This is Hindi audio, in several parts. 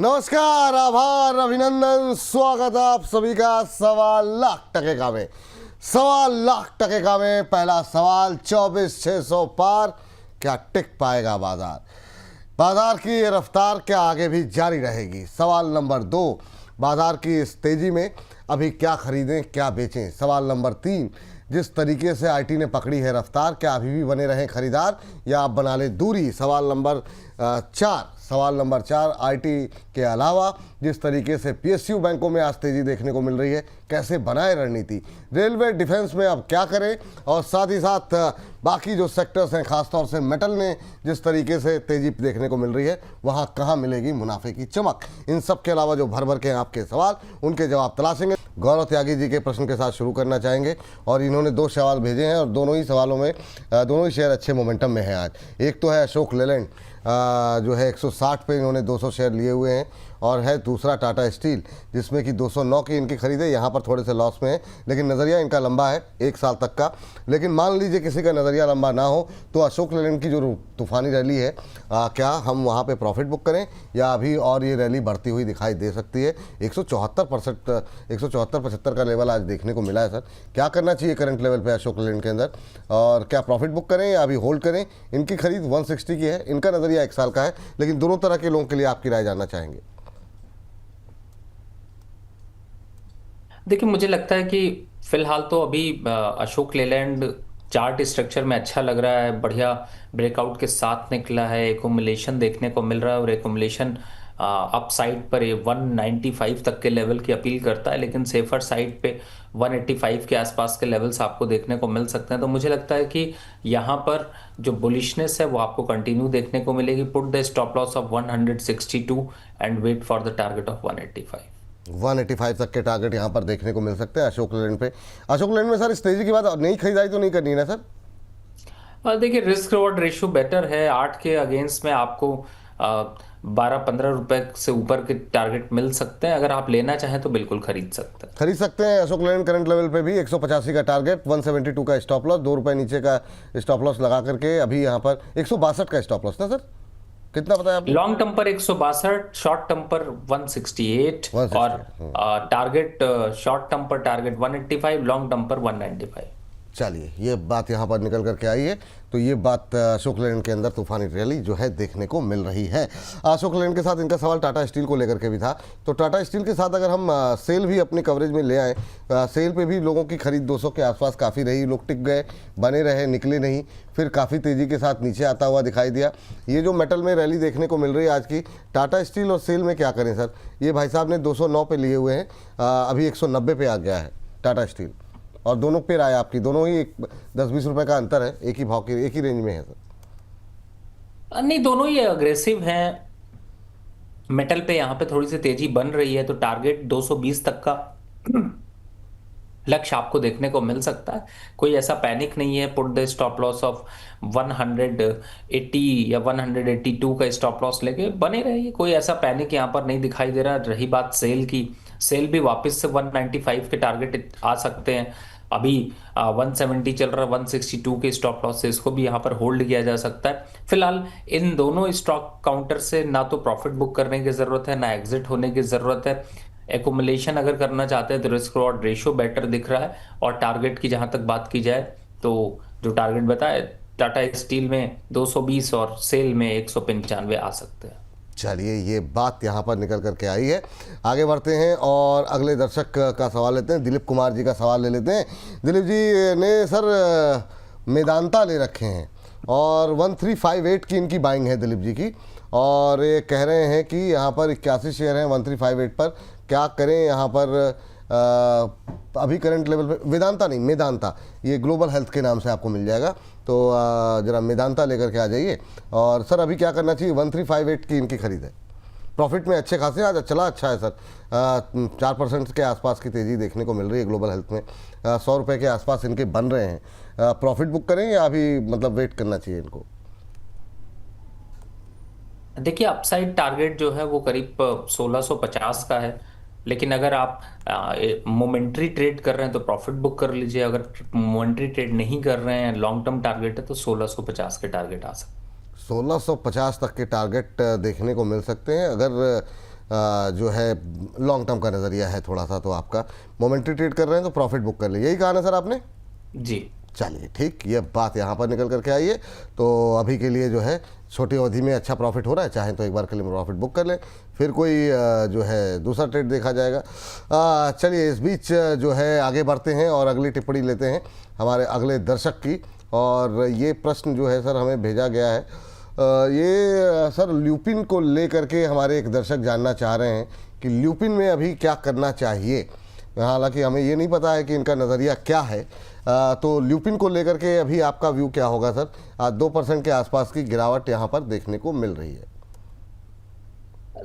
नमस्कार, आभार, अभिनंदन, स्वागत आप सभी का 1.25 में। 1.25 में पहला सवाल 24,600 पार। क्या टिक पाएगा बाजार की ये रफ्तार क्या आगे भी जारी रहेगी? सवाल नंबर 2, बाजार की इस तेजी में अभी क्या खरीदें क्या बेचें? सवाल नंबर 3, जिस तरीके से आईटी ने पकड़ी है रफ्तार, क्या अभी भी बने रहें खरीदार या आप बना लें दूरी? सवाल नंबर 4, आईटी के अलावा जिस तरीके से पीएसयू बैंकों में आज तेजी देखने को मिल रही है, कैसे बनाए रणनीति? रेलवे डिफेंस में अब क्या करें? और साथ ही साथ बाकी जो सेक्टर्स हैं, खासतौर से मेटल ने जिस तरीके से तेजी देखने को मिल रही है, वहाँ कहाँ मिलेगी मुनाफे की चमक? इन सब के अलावा जो भर भर के आपके सवाल, उनके जवाब तलाशेंगे। गौरव त्यागी जी के प्रश्न के साथ शुरू करना चाहेंगे और इन्होंने 2 सवाल भेजे हैं और दोनों ही सवालों में दोनों ही शेयर अच्छे मोमेंटम में हैं आज। एक तो है अशोक लेलैंड, जो है 160 पे इन्होंने 200 शेयर लिए हुए हैं, और है दूसरा टाटा स्टील जिसमें कि 209 की इनकी खरीद है। यहाँ पर थोड़े से लॉस में है, लेकिन नज़रिया इनका लंबा है 1 साल तक का। लेकिन मान लीजिए किसी का नज़रिया लंबा ना हो तो अशोक लेलैंड की जो तूफानी रैली है, क्या हम वहाँ पे प्रॉफिट बुक करें या अभी और ये रैली बढ़ती हुई दिखाई दे सकती है? 174-75 का लेवल आज देखने को मिला है सर। क्या करना चाहिए करंट लेवल पे अशोक लेलैंड के अंदर, और क्या प्रॉफिट बुक करें या अभी होल्ड करें? इनकी खरीद 160 की है, इनका नज़रिया 1 साल का है, लेकिन दोनों तरह के लोगों के लिए आपकी राय जानना चाहेंगे। देखिए, मुझे लगता है कि फिलहाल तो अभी अशोक लेलैंड चार्ट स्ट्रक्चर में अच्छा लग रहा है, बढ़िया ब्रेकआउट के साथ निकला है, एकुमुलेशन देखने को मिल रहा है और एकुमुलेशन अप साइड पर ये 195 तक के लेवल की अपील करता है, लेकिन सेफर साइड पे 185 के आसपास के लेवल्स आपको देखने को मिल सकते हैं। तो मुझे लगता है कि यहाँ पर जो बुलिशनेस है वो आपको कंटिन्यू देखने को मिलेगी। Put the stop loss of 162 and wait for the target of 185। 185 तक के टारगेट यहाँ पर देखने को मिल सकते हैं अशोक लेलैंड पे। अशोक लेलैंड में सर इस तेजी के बाद नई खरीदारी तो नहीं करनी है ना सर? देखिए, रिस्क रिवॉर्ड रेशियो बेटर है। 8 के अगेंस्ट में आपको 12-15 रुपए से ऊपर के टारगेट मिल सकते हैं। अगर आप लेना चाहें तो बिल्कुल खरीद सकते हैं अशोक लेलैंड करंट लेवल पे भी 185 का टारगेट, 172 का स्टॉप लॉस, 2 रुपए नीचे का स्टॉप लॉस लगा करके अभी यहाँ पर 162 का स्टॉप लॉस था सर। कितना बताया आपने? लॉन्ग टर्म पर 162, शॉर्ट टर्म पर 168 और टारगेट शॉर्ट टर्म पर टारगेट 185, लॉन्ग टर्म पर 195। चलिए, ये बात यहाँ पर निकल करके आई है, तो ये बात अशोक लेलैंड के अंदर तूफानी रैली जो है देखने को मिल रही है। अशोक लेलैंड के साथ इनका सवाल टाटा स्टील को लेकर के भी था, तो टाटा स्टील के साथ अगर हम सेल भी अपनी कवरेज में ले आए, सेल पे भी लोगों की खरीद 200 के आसपास काफ़ी रही, लोग टिक गए, बने रहे, निकले नहीं, फिर काफ़ी तेज़ी के साथ नीचे आता हुआ दिखाई दिया। ये जो मेटल में रैली देखने को मिल रही है आज की, टाटा स्टील और सेल में क्या करें सर? ये भाई साहब ने 209 पे लिए हुए हैं, अभी 190 पे आ गया है टाटा स्टील, और दोनों पे राय आपकी, दोनों ही 10-20 रुपए का अंतर है, एक ही भाव की, एक ही रेंज में है सर। नहीं, दोनों ही अग्रेसिव हैं। मेटल पे यहाँ पे थोड़ी सी तेजी बन रही है, तो टारगेट 220 तक का लक्ष्य आपको देखने को मिल सकता है। कोई ऐसा पैनिक नहीं है। Put the stop loss of 180 या 182 का स्टॉप लॉस लेके बने रहिए। कोई ऐसा पैनिक यहाँ पर नहीं दिखाई दे रहा। रही बात सेल की, सेल भी वापस से 195 के टारगेट आ सकते हैं। अभी 170 चल रहा है, 162 के स्टॉप लॉस से इसको भी यहाँ पर होल्ड किया जा सकता है। फिलहाल इन दोनों स्टॉक काउंटर से ना तो प्रॉफिट बुक करने की जरूरत है, ना एग्जिट होने की जरूरत है। एकुमुलेशन अगर करना चाहते हैं तो रिस्क रिवॉर्ड रेशियो बेटर दिख रहा है। और टारगेट की जहां तक बात की जाए तो जो टारगेट बताए, टाटा स्टील में 220 और सेल में 195 आ सकते हैं। चलिए, ये बात यहाँ पर निकल करके आई है। आगे बढ़ते हैं और अगले दर्शक का सवाल लेते हैं। दिलीप कुमार जी का सवाल ले लेते हैं। दिलीप जी ने सर मेदांता ले रखे हैं और 1358 की इनकी बाइंग है दिलीप जी की, और ये कह रहे हैं कि यहाँ पर 81 शेयर हैं 1358 पर, क्या करें यहाँ पर? अभी करंट लेवल पे वेदांता नहीं, मेदांता, ये ग्लोबल हेल्थ के नाम से आपको मिल जाएगा, तो ज़रा मेदांता लेकर के आ जाइए। और सर अभी क्या करना चाहिए? 1358 की इनकी खरीद है, प्रॉफिट में अच्छे खासे, आज चला अच्छा है सर, 4% के आसपास की तेज़ी देखने को मिल रही है ग्लोबल हेल्थ में, 100 रुपये के आसपास इनके बन रहे हैं। प्रॉफिट बुक करें या अभी मतलब वेट करना चाहिए इनको? देखिए, अपसाइड टारगेट जो है वो करीब 1650 का है, लेकिन अगर आप मोमेंट्री ट्रेड कर रहे हैं तो प्रॉफिट बुक कर लीजिए। अगर मोमेंट्री ट्रेड नहीं कर रहे हैं, लॉन्ग टर्म टारगेट है, तो 1650 के टारगेट आ सकते हैं। 1650 तक के टारगेट देखने को मिल सकते हैं। अगर जो है लॉन्ग टर्म का नज़रिया है थोड़ा सा, तो आपका मोमेंटरी ट्रेड कर रहे हैं तो प्रॉफिट बुक कर ले, यही कहा ना सर आपने? जी चलिए ठीक, ये बात यहाँ पर निकल करके आई है। तो अभी के लिए जो है छोटी अवधि में अच्छा प्रॉफिट हो रहा है, चाहे तो एक बार के लिए प्रॉफिट बुक कर लें, फिर कोई जो है दूसरा ट्रेड देखा जाएगा। चलिए इस बीच जो है आगे बढ़ते हैं और अगली टिप्पणी लेते हैं हमारे अगले दर्शक की। और ये प्रश्न जो है सर हमें भेजा गया है, ये सर ल्यूपिन को लेकर के हमारे एक दर्शक जानना चाह रहे हैं कि ल्यूपिन में अभी क्या करना चाहिए। हालांकि हमें ये नहीं पता है कि इनका नज़रिया क्या है, तो ल्यूपिन को लेकर के अभी आपका व्यू क्या होगा सर? 2% के आसपास की गिरावट यहाँ पर देखने को मिल रही है।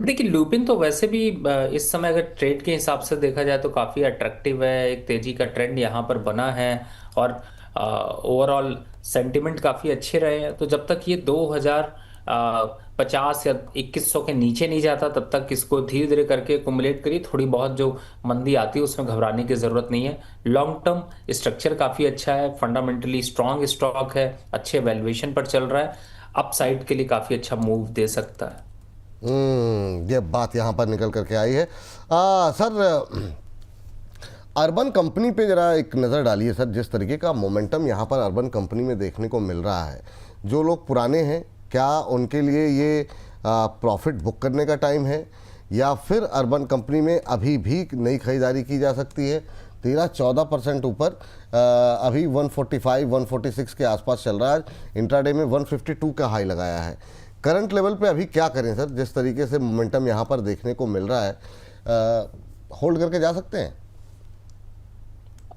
देखिए, ल्यूपिन तो वैसे भी इस समय अगर ट्रेड के हिसाब से देखा जाए तो काफ़ी अट्रैक्टिव है, एक तेजी का ट्रेंड यहाँ पर बना है और ओवरऑल सेंटिमेंट काफ़ी अच्छे रहे हैं। तो जब तक ये 2050 या 2100 के नीचे नहीं जाता तब तक इसको धीरे धीरे करके एक्युमुलेट करिए। थोड़ी बहुत जो मंदी आती है उसमें घबराने की ज़रूरत नहीं है। लॉन्ग टर्म स्ट्रक्चर काफ़ी अच्छा है, फंडामेंटली स्ट्रांग स्टॉक है, अच्छे वैल्यूएशन पर चल रहा है, अपसाइड के लिए काफ़ी अच्छा मूव दे सकता है। ये बात यहाँ पर निकल करके आई है। सर अर्बन कंपनी पे ज़रा एक नज़र डालिए सर, जिस तरीके का मोमेंटम यहाँ पर अर्बन कंपनी में देखने को मिल रहा है, जो लोग पुराने हैं क्या उनके लिए ये प्रॉफिट बुक करने का टाइम है, या फिर अर्बन कंपनी में अभी भी नई खरीदारी की जा सकती है? 13-14% ऊपर अभी 145-146 के आसपास चल रहा है, इंट्राडे में 152 का हाई लगाया है। करंट लेवल पे अभी क्या करें सर, जिस तरीके से मोमेंटम यहाँ पर देखने को मिल रहा है, होल्ड करके जा सकते हैं?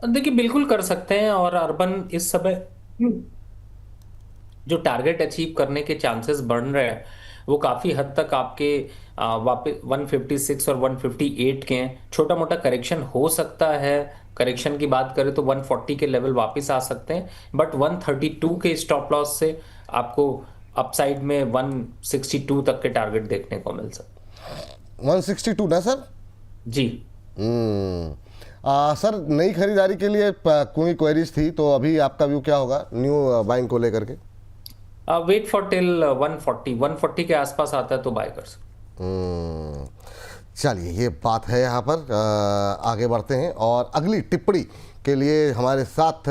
देखिए, बिल्कुल कर सकते हैं। और अर्बन इस समय जो टारगेट अचीव करने के चांसेस बढ़ रहे हैं वो काफ़ी हद तक आपके वापस 156 और 158 के हैं। छोटा मोटा करेक्शन हो सकता है, करेक्शन की बात करें तो 140 के लेवल वापस आ सकते हैं, बट 132 के स्टॉप लॉस से आपको अपसाइड में 162 तक के टारगेट देखने को मिल सकते हैं। 162 ना सर? जी। सर नई खरीदारी के लिए कोई क्वेरीज थी तो अभी आपका व्यू क्या होगा न्यू बाइंग को लेकर के? वेट फॉर टिल 140 के आसपास आता है तो बाय कर सकते। चलिए ये बात है यहाँ पर। आगे बढ़ते हैं और अगली टिप्पणी के लिए हमारे साथ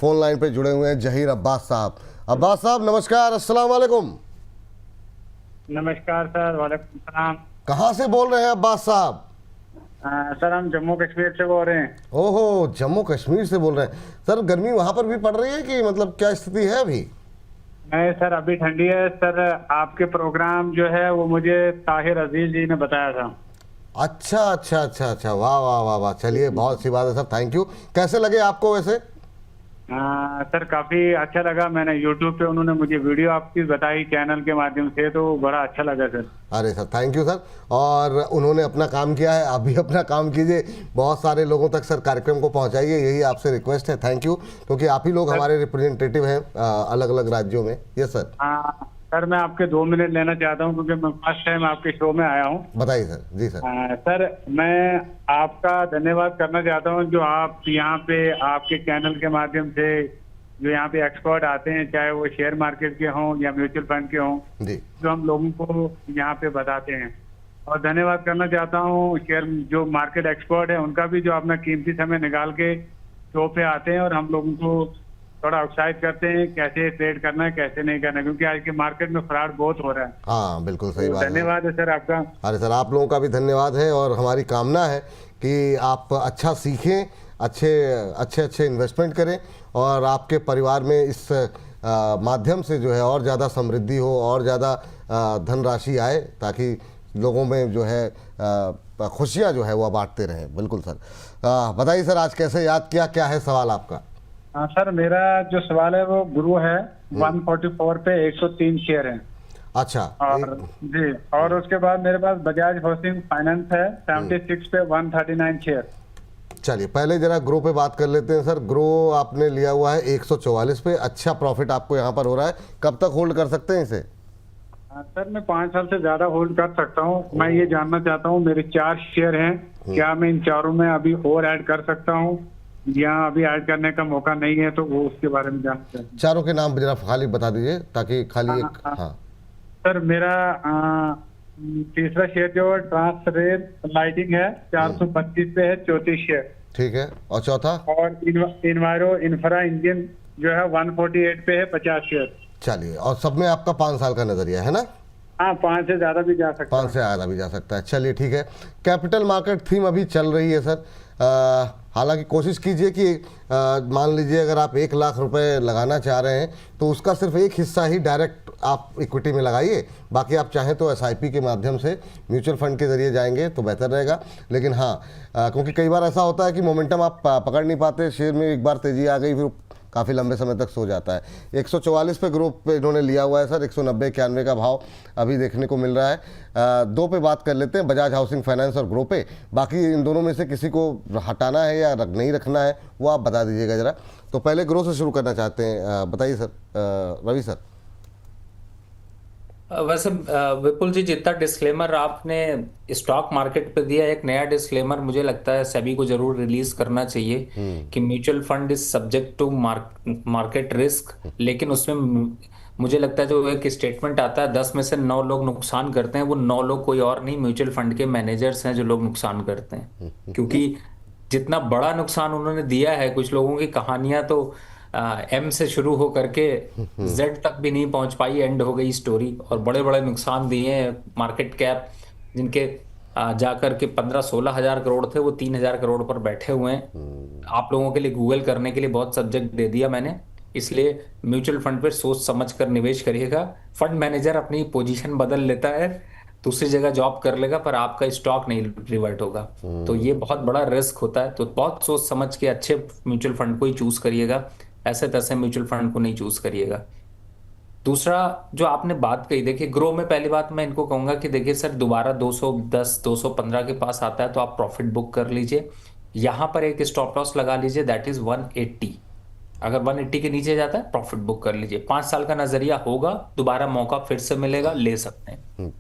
फोन लाइन पे जुड़े हुए हैं जहीर अब्बास साहब। अब्बास साहब नमस्कार, अस्सलाम वालेकुम। नमस्कार सर, वालेकुम सलाम। कहाँ से बोल रहे हैं अब्बास साहब? सर हम जम्मू कश्मीर से बोल रहे हैं। ओहो, जम्मू कश्मीर से बोल रहे हैं सर। गर्मी वहाँ पर भी पड़ रही है कि मतलब क्या स्थिति है अभी? नहीं सर, अभी ठंडी है सर। आपके प्रोग्राम जो है वो मुझे ताहिर अजीज जी ने बताया था। अच्छा अच्छा अच्छा अच्छा, वाह वाह वाह वाह, चलिए बहुत सी बात है सर, थैंक यू। कैसे लगे आपको वैसे? सर काफी अच्छा लगा। मैंने यूट्यूब पे उन्होंने मुझे वीडियो आपकी बताई चैनल के माध्यम से, तो बड़ा अच्छा लगा सर। अरे सर थैंक यू सर। और उन्होंने अपना काम किया है, आप भी अपना काम कीजिए, बहुत सारे लोगों तक सर कार्यक्रम को पहुंचाइए, यही आपसे रिक्वेस्ट है। थैंक यू, क्योंकि आप ही लोग हमारे रिप्रेजेंटेटिव हैं अलग अलग राज्यों में। Yes sir. सर मैं आपके 2 मिनट लेना चाहता हूं क्योंकि मैं फर्स्ट टाइम आपके शो में आया हूं। बताइए सर। जी सर। सर मैं आपका धन्यवाद करना चाहता हूं, जो आप यहाँ पे आपके चैनल के माध्यम से जो यहाँ पे एक्सपर्ट आते हैं, चाहे वो शेयर मार्केट के हों या म्यूचुअल फंड के हों, जी, जो हम लोगों को यहाँ पे बताते हैं। और धन्यवाद करना चाहता हूँ शेयर जो मार्केट एक्सपर्ट है उनका भी, जो अपना कीमती समय निकाल के शो पे आते हैं और हम लोगों को थोड़ा उत्साहित करते हैं कैसे ट्रेड करना है कैसे नहीं करना है, क्योंकि आज के मार्केट में फ्रॉड बहुत हो रहा है। हाँ बिल्कुल सही तो बात है। धन्यवाद है सर आपका। अरे सर आप लोगों का भी धन्यवाद है, और हमारी कामना है कि आप अच्छा सीखें, अच्छे इन्वेस्टमेंट करें, और आपके परिवार में इस माध्यम से जो है और ज़्यादा समृद्धि हो और ज़्यादा धनराशि आए, ताकि लोगों में जो है खुशियाँ जो है वो बांटते रहें। बिल्कुल सर। बताइए सर आज कैसे याद किया, क्या है सवाल आपका? सर मेरा जो सवाल है वो गुरु है 144 पे 103 शेयर है। अच्छा। और जी, और उसके बाद मेरे पास बजाज हाउसिंग फाइनेंस है 76 पे 139 शेयर। चलिए पहले जरा ग्रो पे बात कर लेते हैं सर। ग्रो आपने लिया हुआ है 144 पे, अच्छा प्रॉफिट आपको यहाँ पर हो रहा है, कब तक होल्ड कर सकते हैं इसे? सर मैं 5 साल से ज्यादा होल्ड कर सकता हूँ। मैं ये जानना चाहता हूँ, मेरे 4 शेयर हैं, क्या मैं इन चारों में अभी और ऐड कर सकता हूँ या अभी ऐड करने का मौका नहीं है, तो वो उसके बारे में जानना चाहता हूँ। चारों के नाम जरा खाली बता दीजिए, ताकि खाली एक। हाँ सर मेरा तीसरा शेयर जो ट्रांस रेल लाइटिंग है 425 पे है 34 शेयर। ठीक है, और चौथा? और इन्वायरो इंफ्रा इंजन जो है 148 पे है 50 शेयर। चलिए, और सब में आपका 5 साल का नजरिया है ना? हाँ, 5 से ज्यादा भी जा सकता 5 है। से ज़्यादा भी जा सकता है। चलिए ठीक है, कैपिटल मार्केट थीम अभी चल रही है सर। हालांकि कोशिश कीजिए कि मान लीजिए अगर आप 1 लाख रुपए लगाना चाह रहे हैं तो उसका सिर्फ एक हिस्सा ही डायरेक्ट आप इक्विटी में लगाइए, बाकी आप चाहें तो एसआईपी के माध्यम से म्यूचुअल फंड के जरिए जाएंगे तो बेहतर रहेगा। लेकिन हाँ, क्योंकि कई बार ऐसा होता है कि मोमेंटम आप पकड़ नहीं पाते, शेयर में एक बार तेज़ी आ गई फिर काफ़ी लंबे समय तक सो जाता है। 144 पे ग्रुप पे इन्होंने लिया हुआ है सर, 190-91 का भाव अभी देखने को मिल रहा है। दो पे बात कर लेते हैं, बजाज हाउसिंग फाइनेंस और ग्रो पे। बाकी इन दोनों में से किसी को हटाना है या नहीं रखना है वो आप बता दीजिएगा ज़रा। तो पहले ग्रो से शुरू करना चाहते हैं, बताइए सर। रवि सर। वैसे विपुल जी, जितना डिस्क्लेमर आपने स्टॉक मार्केट पे दिया, एक नया डिस्क्लेमर मुझे लगता है सभी को जरूर रिलीज करना चाहिए कि mutual fund is subject to market risk. लेकिन उसमें मुझे लगता है जो एक स्टेटमेंट आता है 10 में से 9 लोग नुकसान करते हैं, वो 9 लोग कोई और नहीं, म्यूचुअल फंड के मैनेजर्स हैं जो लोग नुकसान करते हैं। क्योंकि जितना बड़ा नुकसान उन्होंने दिया है, कुछ लोगों की कहानियां तो एम से शुरू हो करके जेड तक भी नहीं पहुंच पाई, एंड हो गई स्टोरी। और बड़े बड़े नुकसान दिए हैं, मार्केट कैप जिनके जाकर के 15-16 हजार करोड़ थे वो 3,000 करोड़ पर बैठे हुए हैं। आप लोगों के लिए गूगल करने के लिए बहुत सब्जेक्ट दे दिया मैंने, इसलिए म्यूचुअल फंड पर सोच समझ कर निवेश करिएगा। फंड मैनेजर अपनी पोजीशन बदल लेता है, दूसरी जगह जॉब कर लेगा, पर आपका स्टॉक नहीं रिवर्ट होगा। तो ये बहुत बड़ा रिस्क होता है, तो बहुत सोच समझ के अच्छे म्यूचुअल फंड को ही चूज करिएगा, ऐसे तैसे म्यूचुअल फंड को नहीं चूज करिएगा। दूसरा जो आपने बात कही, देखिए ग्रो में पहली बात मैं इनको कहूंगा कि देखिए सर, दोबारा 210 215 के पास आता है तो आप प्रॉफिट बुक कर लीजिए। यहां पर एक स्टॉप लॉस लगा लीजिए, दैट इज 180। अगर 180 के नीचे जाता है प्रॉफिट बुक कर लीजिए। 5 साल का नजरिया होगा, दोबारा मौका फिर से मिलेगा, ले सकते हैं।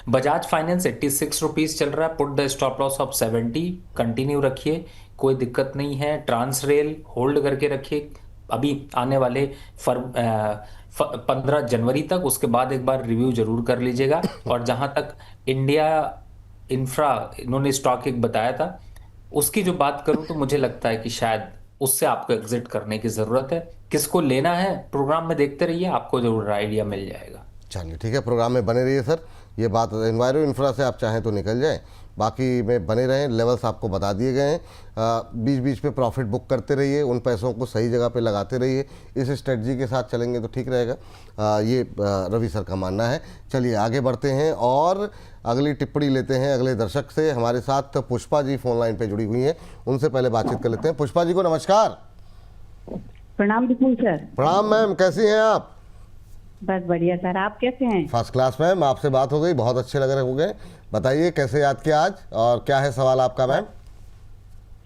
बजाज फाइनेंस 86 रुपीज चल रहा है, put the stop loss of 70, continue रखिए, कोई दिक्कत नहीं है। ट्रांस रेल होल्ड करके रखिए अभी आने वाले 15 जनवरी तक, उसके बाद एक बार रिव्यू जरूर कर लीजिएगा। और जहां तक इंडिया इंफ्रा इन्होंने स्टॉक एक बताया था, उसकी जो बात करूं तो मुझे लगता है कि शायद उससे आपको एग्जिट करने की जरूरत है। किसको लेना है प्रोग्राम में देखते रहिए, आपको जरूर आइडिया मिल जाएगा। चलिए ठीक है, प्रोग्राम में बने रहिए सर। ये बात इन्वायरो इंफ्रा से आप चाहें तो निकल जाएं, बाकी में बने रहें। लेवल्स आपको बता दिए गए हैं, बीच बीच पे प्रॉफिट बुक करते रहिए, उन पैसों को सही जगह पे लगाते रहिए। इस स्ट्रेटजी के साथ चलेंगे तो ठीक रहेगा, ये रवि सर का मानना है। चलिए आगे बढ़ते हैं और अगली टिप्पणी लेते हैं अगले दर्शक से। हमारे साथ पुष्पा जी फोन लाइन पर जुड़ी हुई हैं, उनसे पहले बातचीत कर लेते हैं। पुष्पा जी को नमस्कार। प्रणाम विपुल सर। प्रणाम मैम, कैसी हैं आप? बस बढ़िया सर, आप कैसे हैं? फर्स्ट क्लास मैम, आपसे बात हो गई, बहुत अच्छे लग रहे हो गए। बताइए कैसे याद किया आज और क्या है सवाल आपका मैम?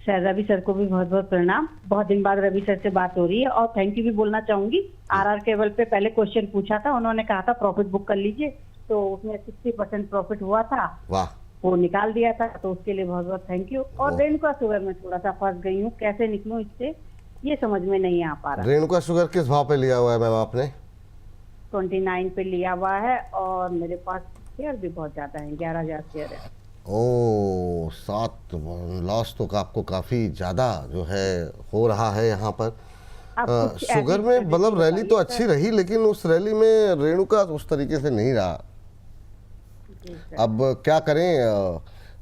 सर रवि सर को भी बहुत बहुत प्रणाम, बहुत दिन बाद रवि सर से बात हो रही है। और थैंक यू भी बोलना चाहूंगी। आरआर केबल पे पहले क्वेश्चन पूछा था, उन्होंने कहा था प्रॉफिट बुक कर लीजिए, तो उसमें 60% प्रॉफिट हुआ था, वाह, वो निकाल दिया था, तो उसके लिए बहुत बहुत थैंक यू। और रेणुका शुगर में थोड़ा सा फंस गई हूँ, कैसे निकलूं इससे ये समझ में नहीं आ पा रहा। रेणुका शुगर किस भाव पे लिया हुआ है मैम आपने? 29 पे लिया हुआ है और मेरे पास शेयर भी बहुत ज्यादा है, 11,000 शेयर है। ओ 7 लॉस तो आपको काफ़ी ज़्यादा जो है हो रहा है यहाँ पर। आप कुछ शुगर ऐसी में strategy मतलब रैली तो बताइए अच्छी सर। रही, लेकिन उस रैली में रेणुका उस तरीके से नहीं रहा। जी सर। अब क्या करें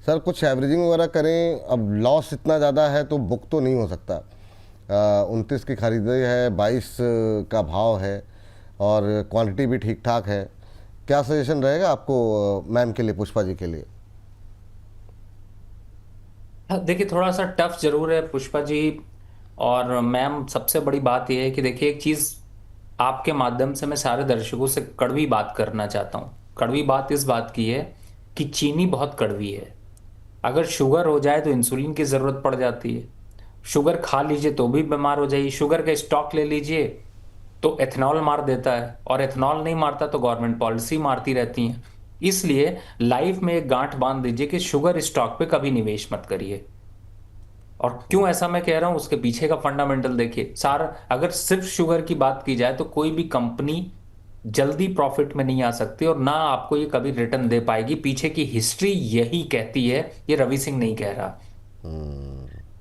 सर, कुछ एवरेजिंग वगैरह करें। अब लॉस इतना ज़्यादा है तो बुक तो नहीं हो सकता। 29 की खरीदारी है, 22 का भाव है और क्वांटिटी भी ठीक ठाक है। क्या सजेशन रहेगा आपको मैम के लिए, पुष्पा जी के लिए? देखिए थोड़ा सा टफ जरूर है पुष्पा जी और मैम। सबसे बड़ी बात यह है कि देखिए एक चीज आपके माध्यम से मैं सारे दर्शकों से कड़वी बात करना चाहता हूँ। कड़वी बात इस बात की है कि चीनी बहुत कड़वी है। अगर शुगर हो जाए तो इंसुलिन की जरूरत पड़ जाती है। शुगर खा लीजिए तो भी बीमार हो जाइए। शुगर का स्टॉक ले लीजिए तो एथेनॉल मार देता है, और एथेनॉल नहीं मारता तो गवर्नमेंट पॉलिसी मारती रहती है। इसलिए लाइफ में एक गांठ बांध दीजिए कि शुगर स्टॉक पे कभी निवेश मत करिए। और क्यों ऐसा मैं कह रहा हूं, उसके पीछे का फंडामेंटल देखिए। सारा अगर सिर्फ शुगर की बात की जाए तो कोई भी कंपनी जल्दी प्रॉफिट में नहीं आ सकती और ना आपको ये कभी रिटर्न दे पाएगी। पीछे की हिस्ट्री यही कहती है, ये रवि सिंह नहीं कह रहा।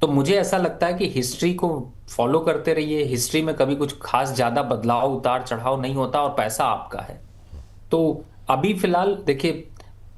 तो मुझे ऐसा लगता है कि हिस्ट्री को फॉलो करते रहिए। हिस्ट्री में कभी कुछ खास ज्यादा बदलाव उतार चढ़ाव नहीं होता और पैसा आपका है। तो अभी फिलहाल देखिए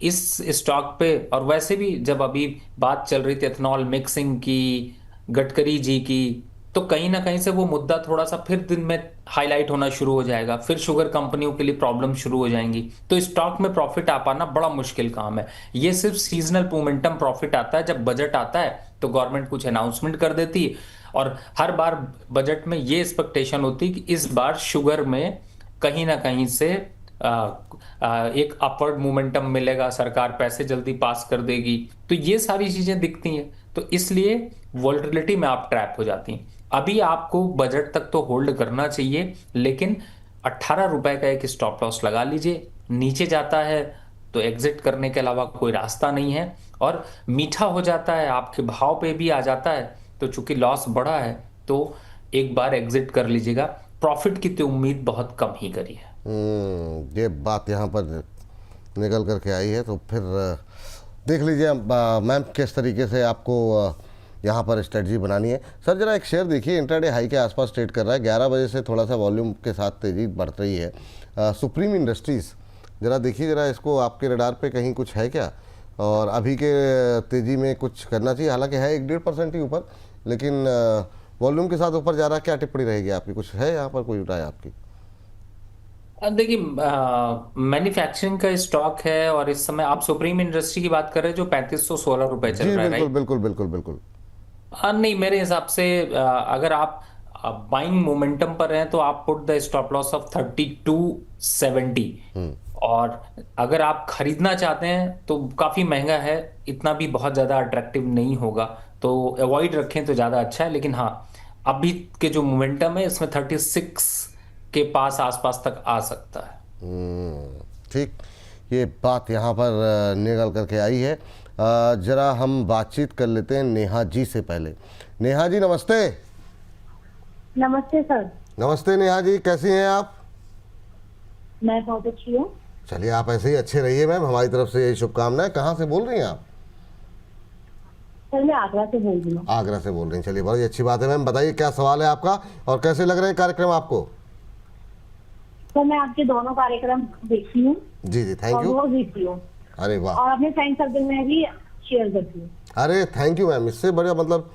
इस स्टॉक पे, और वैसे भी जब अभी बात चल रही थी एथेनॉल मिक्सिंग की, गडकरी जी की, तो कहीं ना कहीं से वो मुद्दा थोड़ा सा फिर दिन में हाईलाइट होना शुरू हो जाएगा। फिर शुगर कंपनियों के लिए प्रॉब्लम शुरू हो जाएंगी। तो स्टॉक में प्रॉफिट आ पाना बड़ा मुश्किल काम है। ये सिर्फ सीजनल मोमेंटम प्रॉफिट आता है जब बजट आता है तो गवर्नमेंट कुछ अनाउंसमेंट कर देती है, और हर बार बजट में ये एक्सपेक्टेशन होती है कि इस बार शुगर में कहीं ना कहीं से एक अपवर्ड मोमेंटम मिलेगा, सरकार पैसे जल्दी पास कर देगी। तो ये सारी चीजें दिखती हैं, तो इसलिए वोलेटिलिटी में आप ट्रैप हो जाती हैं। अभी आपको बजट तक तो होल्ड करना चाहिए, लेकिन 18 रुपए का एक स्टॉप लॉस लगा लीजिए। नीचे जाता है तो एग्जिट करने के अलावा कोई रास्ता नहीं है, और मीठा हो जाता है, आपके भाव पे भी आ जाता है, तो चूंकि लॉस बढ़ा है तो एक बार एग्जिट कर लीजिएगा। प्रॉफिट की तो उम्मीद बहुत कम ही करिए। ये बात यहाँ पर निकल करके आई है, तो फिर देख लीजिए मैम किस तरीके से आपको यहाँ पर स्ट्रेटजी बनानी है। सर जरा एक शेयर देखिए, इंट्राडे हाई के आसपास ट्रेड कर रहा है, 11 बजे से थोड़ा सा वॉल्यूम के साथ तेज़ी बढ़ रही है। सुप्रीम इंडस्ट्रीज़ ज़रा देखिए, ज़रा इसको आपके रडार पे कहीं कुछ है क्या, और अभी के तेज़ी में कुछ करना चाहिए। हालांकि है 1-1.5% ही ऊपर, लेकिन वॉल्यूम के साथ ऊपर जा रहा है। क्या टिप्पणी रहेगी आपकी, कुछ है यहाँ पर कोई राय आपकी? देखिए मैन्युफैक्चरिंग का स्टॉक है, और इस समय आप सुप्रीम इंडस्ट्री की बात कर रहे हैं जो 3516 रुपए चल जी रहा है, बिल्कुल राइट? बिल्कुल बिल्कुल बिल्कुल। नहीं, मेरे हिसाब से अगर आप बाइंग मोमेंटम पर हैं तो आप put the stop loss of 3270, और अगर आप खरीदना चाहते हैं तो काफी महंगा है, इतना भी बहुत ज्यादा अट्रैक्टिव नहीं होगा, तो अवॉइड रखें तो ज्यादा अच्छा है। लेकिन हाँ, अभी के जो मोमेंटम है इसमें 36 के पास आसपास तक आ सकता है। ठीक, ये बात यहाँ पर निकल करके आई है। जरा हम बातचीत कर लेते हैं नेहा जी से पहले। नेहा जी नमस्ते। नमस्ते सर। नमस्ते नेहा जी, कैसी हैं आप? मैं बहुत अच्छी हूँ। चलिए आप ऐसे ही अच्छे रहिए मैम, हमारी तरफ से यही शुभकामनाएं। कहाँ से बोल रही हैं आप? सर मैं आगरा से बोल रही हूँ। आगरा से बोल रही हैं, चलिए बड़ी अच्छी बात है मैम। बताइए क्या सवाल है आपका, और कैसे लग रहे हैं कार्यक्रम आपको? सर मैं आपके दोनों कार्यक्रम देखती हूँ। जी जी, थैंक और यू। रोज देखती हूँ, अरे वाह, और अपने फ्रेंड सर्कल में भी शेयर करती हूँ। अरे थैंक यू मैम। इससे बढ़िया मतलब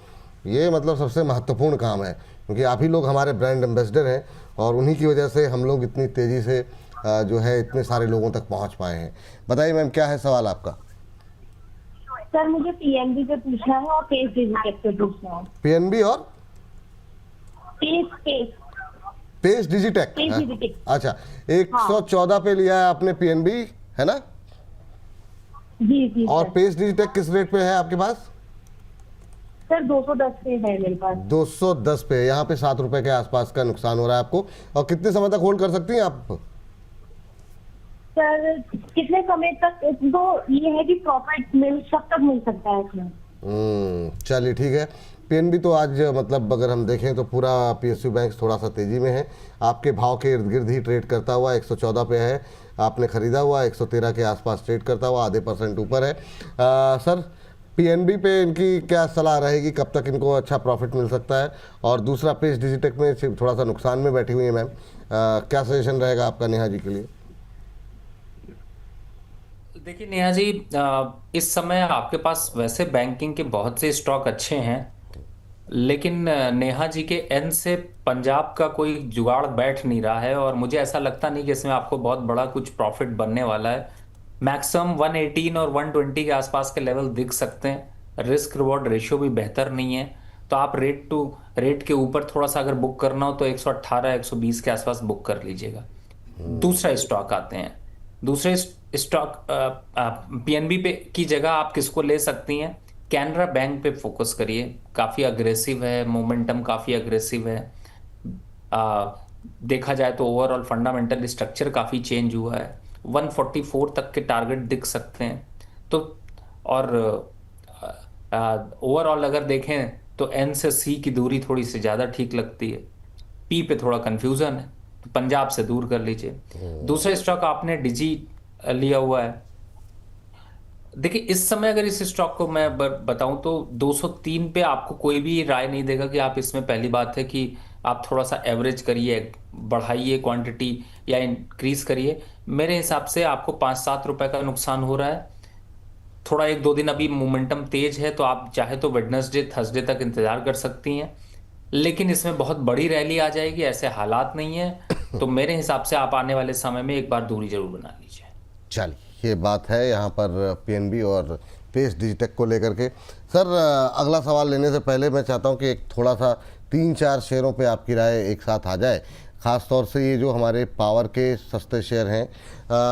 ये मतलब सबसे महत्वपूर्ण काम है, क्योंकि आप ही लोग हमारे ब्रांड एम्बेसडर हैं, और उन्हीं की वजह से हम लोग इतनी तेज़ी से जो है इतने सारे लोगों तक पहुंच पाए हैं। बताइए मैम क्या है सवाल आपका? सर मुझे पीएनबी पे पूछना है और पेस डिजिटेक पे पूछना है। पीएनबी और Pace Pace Digitek? Pace Digitek. अच्छा, 114 पे लिया है आपने पीएनबी, है ना? जी जी और सर। पेस डिजिटेक किस रेट पे है आपके पास? सर 210 पे है मेरे पास। 210 पे। यहाँ पे 7 रुपए के आसपास का नुकसान हो रहा है आपको। और कितने समय तक होल्ड कर सकती हैं आप? सर कितने समय तक? तो ये है कि प्रॉफिट मिल कब तक मिल सकता है इसमें? चलिए ठीक है। पीएनबी तो आज मतलब अगर हम देखें तो पूरा पीएसयू बैंक थोड़ा सा तेजी में है, आपके भाव के इर्द गिर्द ही ट्रेड करता हुआ 114 पे है, आपने खरीदा हुआ 113 के आसपास ट्रेड करता हुआ आधे % ऊपर है। सर पीएनबी पे इनकी क्या सलाह रहेगी, कब तक इनको अच्छा प्रॉफिट मिल सकता है? और दूसरा पेस डिजिटेक में थोड़ा सा नुकसान में बैठी हुई है मैम, क्या सजेशन रहेगा आपका नेहा जी के लिए? देखिए नेहा जी, इस समय आपके पास वैसे बैंकिंग के बहुत से स्टॉक अच्छे हैं, लेकिन नेहा जी के एंड से पंजाब का कोई जुगाड़ बैठ नहीं रहा है, और मुझे ऐसा लगता नहीं कि इसमें आपको बहुत बड़ा कुछ प्रॉफिट बनने वाला है। मैक्सिमम 118 और 120 के आसपास के लेवल दिख सकते हैं। रिस्क रिवॉर्ड रेशियो भी बेहतर नहीं है, तो आप रेट के ऊपर थोड़ा सा अगर बुक करना हो तो 118 120 के आसपास बुक कर लीजिएगा। दूसरा स्टॉक आते हैं। दूसरे स्टॉक पीएनबी पे की जगह आप किसको ले सकती हैं? कैनरा बैंक पे फोकस करिए, काफ़ी अग्रेसिव है, मोमेंटम काफ़ी अग्रेसिव है। देखा जाए तो ओवरऑल फंडामेंटल स्ट्रक्चर काफ़ी चेंज हुआ है। 144 तक के टारगेट दिख सकते हैं। तो और ओवरऑल अगर देखें तो एन से सी की दूरी थोड़ी सी ज़्यादा ठीक लगती है। पी पे थोड़ा कन्फ्यूज़न है, तो पंजाब से दूर कर लीजिए। दूसरा स्टॉक आपने डिजी लिया हुआ है। देखिए इस समय अगर इस स्टॉक को मैं बताऊं तो 203 पे आपको कोई भी राय नहीं देगा कि आप इसमें, पहली बात है कि आप थोड़ा सा एवरेज करिए, बढ़ाइए क्वांटिटी या इंक्रीज करिए। मेरे हिसाब से आपको 5-7 रुपए का नुकसान हो रहा है। थोड़ा 1-2 दिन अभी मोमेंटम तेज है, तो आप चाहे तो वेडनेसडे थर्सडे तक इंतजार कर सकती हैं, लेकिन इसमें बहुत बड़ी रैली आ जाएगी, ऐसे हालात नहीं है। तो मेरे हिसाब से आप आने वाले समय में एक बार दूरी जरूर बना लीजिए। चलिए, ये बात है यहाँ पर पीएनबी और पेस डिजिटेक को लेकर के। सर अगला सवाल लेने से पहले मैं चाहता हूँ कि एक थोड़ा सा 3-4 शेयरों पे आपकी राय एक साथ आ जाए। ख़ास तौर से ये जो हमारे पावर के सस्ते शेयर हैं,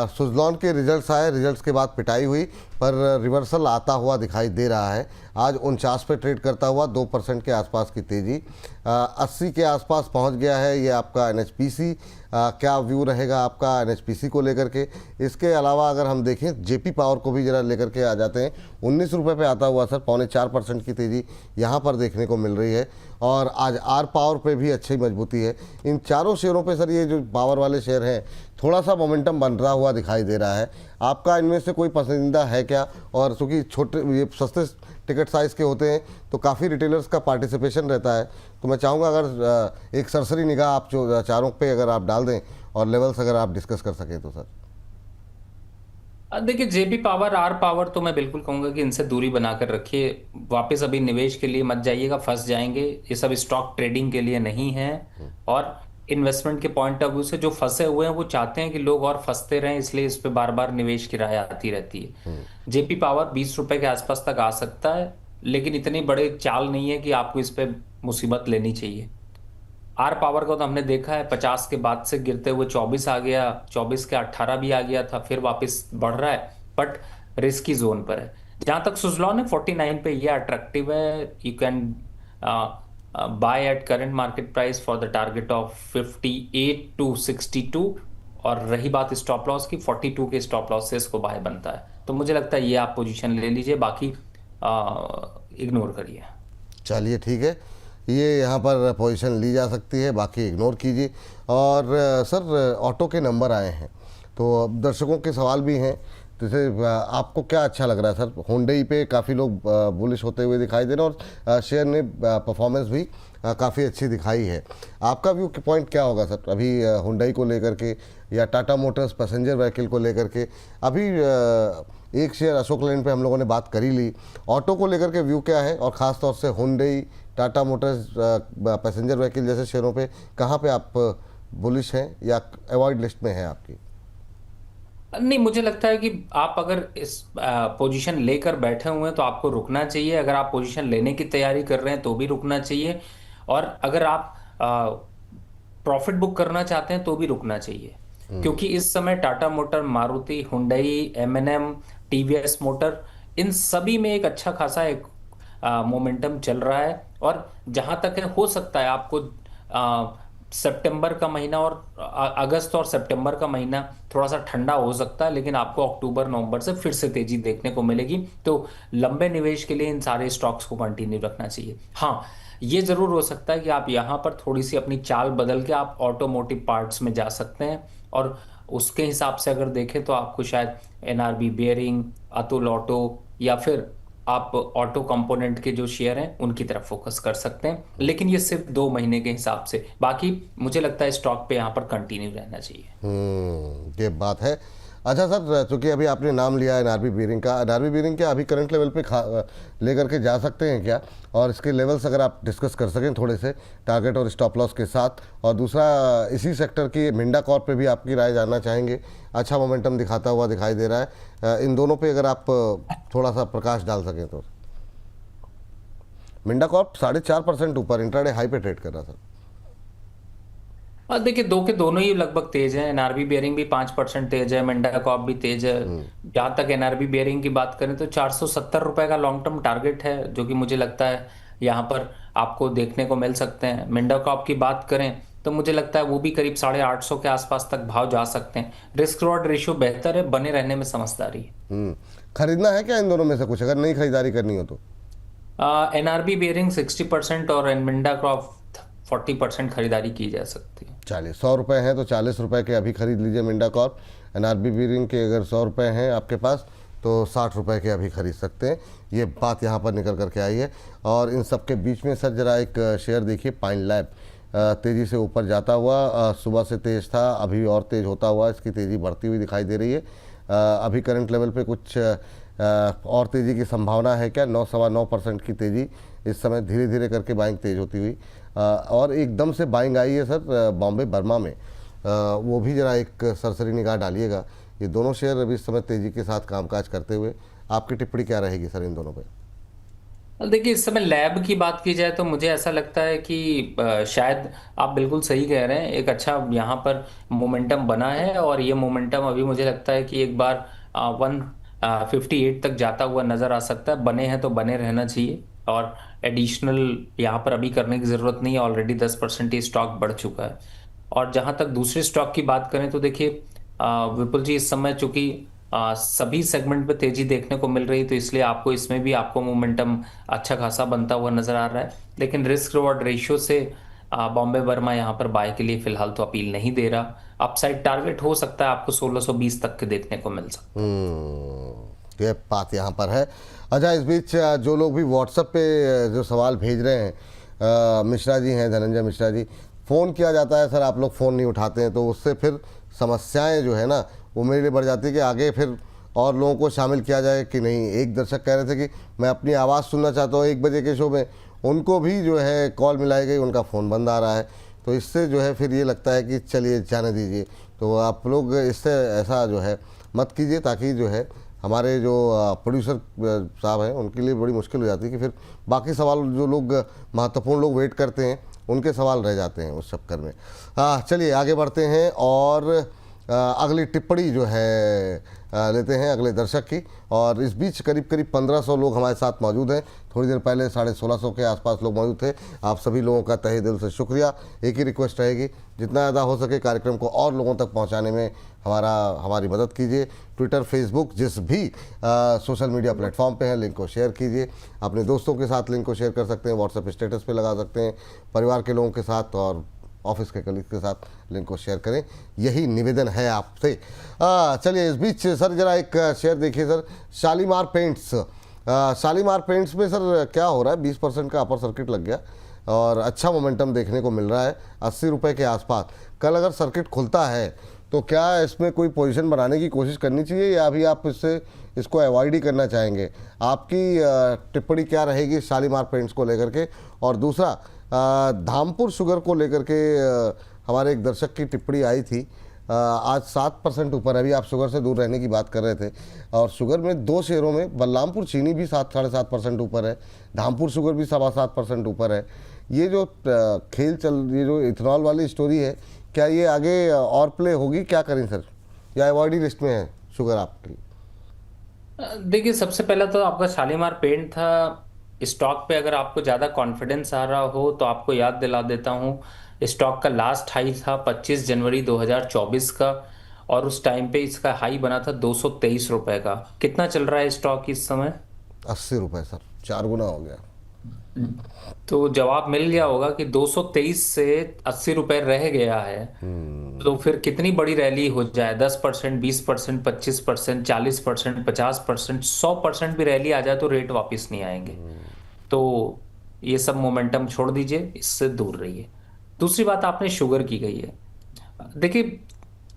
सुज़लॉन के रिजल्ट्स आए, रिजल्ट्स के बाद पिटाई हुई पर रिवर्सल आता हुआ दिखाई दे रहा है। आज 49 पे ट्रेड करता हुआ 2% के आसपास की तेज़ी, 80 के आसपास पहुंच गया है। ये आपका एनएचपीसी, क्या व्यू रहेगा आपका एनएचपीसी को लेकर के? इसके अलावा अगर हम देखें जेपी पावर को भी ज़रा लेकर के आ जाते हैं, 19 रुपये पे आता हुआ सर, 3.25% की तेज़ी यहाँ पर देखने को मिल रही है। और आज आर पावर पे भी अच्छी मजबूती है। इन चारों शेयरों पे सर, ये जो पावर वाले शेयर हैं, थोड़ा सा मोमेंटम बन रहा हुआ दिखाई दे रहा है। आपका इनमें से कोई पसंदीदा है क्या? और क्योंकि छोटे ये सस्ते टिकट साइज़ के होते हैं तो काफ़ी रिटेलर्स का पार्टिसिपेशन रहता है, तो मैं चाहूँगा अगर एक सरसरी निगाह आप जो चारों पे अगर आप डाल दें और लेवल्स अगर आप डिस्कस कर सकें तो सर। देखिए जेपी पावर, आर पावर तो मैं बिल्कुल कहूंगा कि इनसे दूरी बनाकर रखिए। वापस अभी निवेश के लिए मत जाइएगा, फंस जाएंगे। ये सब स्टॉक ट्रेडिंग के लिए नहीं है, और इन्वेस्टमेंट के पॉइंट ऑफ व्यू से जो फंसे हुए हैं वो चाहते हैं कि लोग और फंसते रहें, इसलिए इस पे बार बार निवेश की राय आती रहती है। जेपी पावर 20 रुपए के आसपास तक आ सकता है, लेकिन इतनी बड़े चाल नहीं है कि आपको इस पे मुसीबत लेनी चाहिए। आर पावर को तो हमने देखा है 50 के बाद से गिरते हुए 24 आ गया, 24 के 18 भी आ गया था, फिर वापस बढ़ रहा है, बट रिस्की जोन पर है। जहां तक सुज़लॉन है 49 पे, ये अट्रैक्टिव है। You can by at current market price for the target of 58 to 62। और रही बात स्टॉप लॉस की, 42 के स्टॉप लॉस से इसको बाय बनता है, तो मुझे लगता है ये आप पोजीशन ले लीजिए, बाकी इग्नोर करिए। चलिए ठीक है, ये यहाँ पर पोजीशन ली जा सकती है, बाकी इग्नोर कीजिए। और सर ऑटो के नंबर आए हैं, तो अब दर्शकों के सवाल भी हैं, जैसे आपको क्या अच्छा लग रहा है सर? हुंडई पे काफ़ी लोग बुलिश होते हुए दिखाई दे रहे हैं और शेयर ने परफॉर्मेंस भी काफ़ी अच्छी दिखाई है। आपका व्यू पॉइंट क्या होगा सर अभी हुंडई को लेकर के, या टाटा मोटर्स पैसेंजर व्हीकल को लेकर के? अभी एक शेयर अशोक लेलैंड पे हम लोगों ने बात करी ली, ऑटो को लेकर के व्यू क्या है? और ख़ास तौर से Hyundai, Tata Motors, passenger vehicle जैसे शेयरों पे कहाँ पे आप बुलिश हैं या अवॉइड लिस्ट में हैं आपकी? नहीं, मुझे लगता है कि आप अगर इस पोजीशन लेकर बैठे हुए हैं तो आपको रुकना चाहिए। अगर आप पोजीशन लेने की तैयारी कर रहे हैं तो भी रुकना चाहिए, और अगर आप प्रॉफिट बुक करना चाहते हैं तो भी रुकना चाहिए, क्योंकि इस समय Tata motor, Maruti, Hyundai, MNM, TVS motor, इन सभी में एक अच्छा खासा एक मोमेंटम चल रहा है। और जहां तक है, हो सकता है आपको सितंबर का महीना और अगस्त और सितंबर का महीना थोड़ा सा ठंडा हो सकता है, लेकिन आपको अक्टूबर नवंबर से फिर से तेजी देखने को मिलेगी। तो लंबे निवेश के लिए इन सारे स्टॉक्स को कंटिन्यू रखना चाहिए। हाँ, ये जरूर हो सकता है कि आप यहाँ पर थोड़ी सी अपनी चाल बदल के आप ऑटोमोटिव पार्ट्स में जा सकते हैं, और उसके हिसाब से अगर देखें तो आपको शायद एनआरबी बेयरिंग, अतुल ऑटो, या फिर आप ऑटो कंपोनेंट के जो शेयर हैं उनकी तरफ फोकस कर सकते हैं, लेकिन ये सिर्फ 2 महीने के हिसाब से। बाकी मुझे लगता है स्टॉक पे यहाँ पर कंटिन्यू रहना चाहिए। ये बात है। अच्छा सर, चूँकि अभी आपने नाम लिया है एनआरबी बेयरिंग का, एनआरबी बेयरिंग क्या अभी करंट लेवल पे लेकर के जा सकते हैं क्या? और इसके लेवल्स अगर आप डिस्कस कर सकें थोड़े से, टारगेट और स्टॉप लॉस के साथ। और दूसरा, इसी सेक्टर की मिंडा कॉर्प पे भी आपकी राय जानना चाहेंगे, अच्छा मोमेंटम दिखाता हुआ दिखाई दे रहा है। इन दोनों पे अगर आप थोड़ा सा प्रकाश डाल सकें तो। मिंडा कॉर्प 4.5% ऊपर इंट्राडे हाई पे ट्रेड कर रहा था। और देखिए, दो के दोनों ही लगभग तेज हैं। एनआरबी बेयरिंग भी 5% तेज है, मिंडा कॉर्प भी तेज है। जहां तक एनआरबी बेयरिंग की बात करें तो 470 रुपए का लॉन्ग टर्म टारगेट है, जो कि मुझे लगता है यहाँ पर आपको देखने को मिल सकते हैं। मिंडा कॉर्प की बात करें तो मुझे लगता है वो भी करीब 850 के आसपास तक भाव जा सकते हैं। रिस्क रिवॉर्ड रेशियो बेहतर है, बने रहने में समझदारी है। खरीदना है क्या इन दोनों में से कुछ, अगर नई खरीदारी करनी हो तो? एनआरबी बेयरिंग 60% और मिंडा कॉर्प 40% खरीदारी की जा सकती है। चलिए, 100 रुपये हैं तो 40 रुपये के अभी खरीद लीजिए मिंडा कॉर्प। एनआरबीबी रिंग के अगर 100 रुपये हैं आपके पास तो 60 रुपये के अभी खरीद सकते हैं। ये बात यहाँ पर निकल करके आई है। और इन सब के बीच में सर जरा एक शेयर देखिए, पाइन लैब तेज़ी से ऊपर जाता हुआ, सुबह से तेज़ था, अभी और तेज़ होता हुआ इसकी तेज़ी बढ़ती हुई दिखाई दे रही है। अभी करंट लेवल पे कुछ और तेज़ी की संभावना है क्या? 9-9.25% की तेज़ी इस समय धीरे धीरे करके बाइंग तेज़ होती हुई, और एकदम से बाइंग आई है सर बॉम्बे बर्मा में, वो भी ज़रा एक सरसरी निगाह डालिएगा। ये दोनों शेयर अभी इस समय तेज़ी के साथ कामकाज करते हुए, आपकी टिप्पणी क्या रहेगी सर इन दोनों पे? देखिए, इस समय लैब की बात की जाए तो मुझे ऐसा लगता है कि शायद आप बिल्कुल सही कह रहे हैं, एक अच्छा यहाँ पर मोमेंटम बना है और ये मोमेंटम अभी मुझे लगता है कि एक बार 158 तक जाता हुआ नजर आ सकता है। बने हैं तो बने रहना चाहिए और एडिशनल यहाँ पर अभी करने की ज़रूरत नहीं है, ऑलरेडी 10% ही स्टॉक बढ़ चुका है। और जहाँ तक दूसरे स्टॉक की बात करें तो देखिए विपुल जी, इस समय चूंकि सभी सेगमेंट पे तेजी देखने को मिल रही, तो इसलिए आपको इसमें भी आपको मोमेंटम अच्छा खासा बनता हुआ नजर आ रहा है। लेकिन रिस्क रिवॉर्ड रेशियो से बॉम्बे वर्मा यहाँ पर बाय के लिए फिलहाल तो अपील नहीं दे रहा। अपसाइड टारगेट हो सकता है आपको 1620 तक के देखने को मिल सकता है। ये बात यहाँ पर है। अच्छा, इस बीच जो लोग भी व्हाट्सएप पे जो सवाल भेज रहे हैं, मिश्रा जी हैं, धनंजय मिश्रा जी, फ़ोन किया जाता है सर, आप लोग फ़ोन नहीं उठाते हैं, तो उससे फिर समस्याएं जो है ना वो मेरे लिए बढ़ जाती है कि आगे फिर और लोगों को शामिल किया जाए कि नहीं। एक दर्शक कह रहे थे कि मैं अपनी आवाज़ सुनना चाहता हूँ 1 बजे के शो में, उनको भी जो है कॉल मिलाई गई, उनका फ़ोन बंद आ रहा है, तो इससे जो है फिर ये लगता है कि चलिए जाने दीजिए। तो आप लोग इससे ऐसा जो है मत कीजिए, ताकि जो है हमारे जो प्रोड्यूसर साहब हैं उनके लिए बड़ी मुश्किल हो जाती है कि फिर बाकी सवाल जो लोग महत्वपूर्ण लोग वेट करते हैं उनके सवाल रह जाते हैं उस चक्कर में। चलिए आगे बढ़ते हैं और अगली टिप्पणी जो है लेते हैं अगले दर्शक की। और इस बीच करीब 1500 लोग हमारे साथ मौजूद हैं। थोड़ी देर पहले 1650 के आसपास लोग मौजूद थे। आप सभी लोगों का तहे दिल से शुक्रिया। एक ही रिक्वेस्ट रहेगी, जितना ज़्यादा हो सके कार्यक्रम को और लोगों तक पहुंचाने में हमारी मदद कीजिए। ट्विटर, फेसबुक, जिस भी सोशल मीडिया प्लेटफॉर्म पे हैं, लिंक को शेयर कीजिए। अपने दोस्तों के साथ लिंक को शेयर कर सकते हैं, व्हाट्सएप स्टेटस पे लगा सकते हैं, परिवार के लोगों के साथ और ऑफिस के कलीग के साथ लिंक को शेयर करें, यही निवेदन है आपसे। चलिए इस बीच सर जरा एक शेयर देखिए sir, Shalimar paints. Shalimar paints में सर क्या हो रहा है, 20% का अपर सर्किट लग गया और अच्छा मोमेंटम देखने को मिल रहा है 80 रुपये के आसपास। कल अगर सर्किट खुलता है तो क्या इसमें कोई पोजीशन बनाने की कोशिश करनी चाहिए या अभी आप इसको अवॉइड ही करना चाहेंगे? आपकी टिप्पणी क्या रहेगी शालीमार पेंट्स को लेकर के? और दूसरा, धामपुर शुगर को लेकर के हमारे एक दर्शक की टिप्पणी आई थी, आज 7% ऊपर है। अभी आप शुगर से दूर रहने की बात कर रहे थे और शुगर में 2 शेयरों में बलरामपुर चीनी भी 7-7.5% ऊपर है, धामपुर शुगर भी 7.25% ऊपर है। ये जो ये जो इथेनॉल वाली स्टोरी है, क्या ये आगे और प्ले होगी? क्या करें सर, या अवॉइडी लिस्ट में है शुगर आपके लिए? देखिए, सबसे पहला तो आपका शालीमार पेंट था। स्टॉक पे अगर आपको ज़्यादा कॉन्फिडेंस आ रहा हो तो आपको याद दिला देता हूँ, स्टॉक का लास्ट हाई था 25 जनवरी 2024 का और उस टाइम पे इसका हाई बना था 223 रुपए का। कितना चल रहा है स्टॉक इस समय? 80 रुपये सर, 4 गुना हो गया। तो जवाब मिल गया होगा कि 223 से 80 रुपए रह गया है। तो फिर कितनी बड़ी रैली हो जाए, 10%, 20%, 25%, 40%, 50%, 100% भी रैली आ जाए तो रेट वापस नहीं आएंगे। तो ये सब मोमेंटम छोड़ दीजिए, इससे दूर रहिए। दूसरी बात आपने शुगर की गई है। देखिए,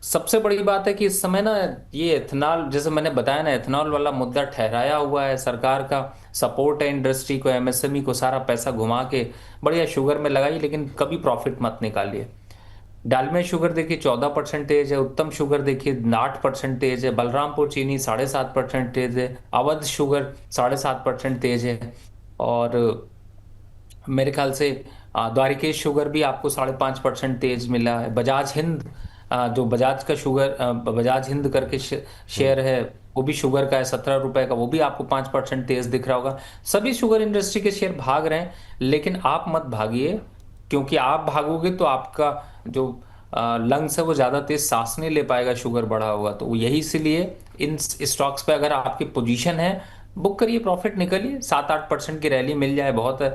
सबसे बड़ी बात है कि इस समय ना ये एथेनॉल, जैसे मैंने बताया ना, एथेनॉल वाला मुद्दा ठहराया हुआ है। सरकार का सपोर्ट है इंडस्ट्री को, एमएसएमई को, सारा पैसा घुमा के बढ़िया शुगर में लगाइए, लेकिन कभी प्रॉफिट मत निकालिए। डालमिया शुगर देखिए 14% है, उत्तम शुगर देखिए 8% है, बलरामपुर चीनी 7.5% है, अवध शुगर 7.5% है, और मेरे ख्याल से द्वारिकेश शुगर भी आपको 5.5% तेज मिला है। बजाज हिंद, जो बजाज का शुगर, बजाज हिंद करके शेयर है, वो भी शुगर का है 17 रुपए का, वो भी आपको 5% तेज दिख रहा होगा। सभी शुगर इंडस्ट्री के शेयर भाग रहे हैं, लेकिन आप मत भागिए, क्योंकि आप भागोगे तो आपका जो लंग्स है वो ज़्यादा तेज सांस नहीं ले पाएगा शुगर बढ़ा हुआ। तो यही इसीलिए इन स्टॉक्स पे अगर आपकी पोजीशन है, बुक करिए, प्रॉफिट निकलिए। 7-8% की रैली मिल जाए बहुत है।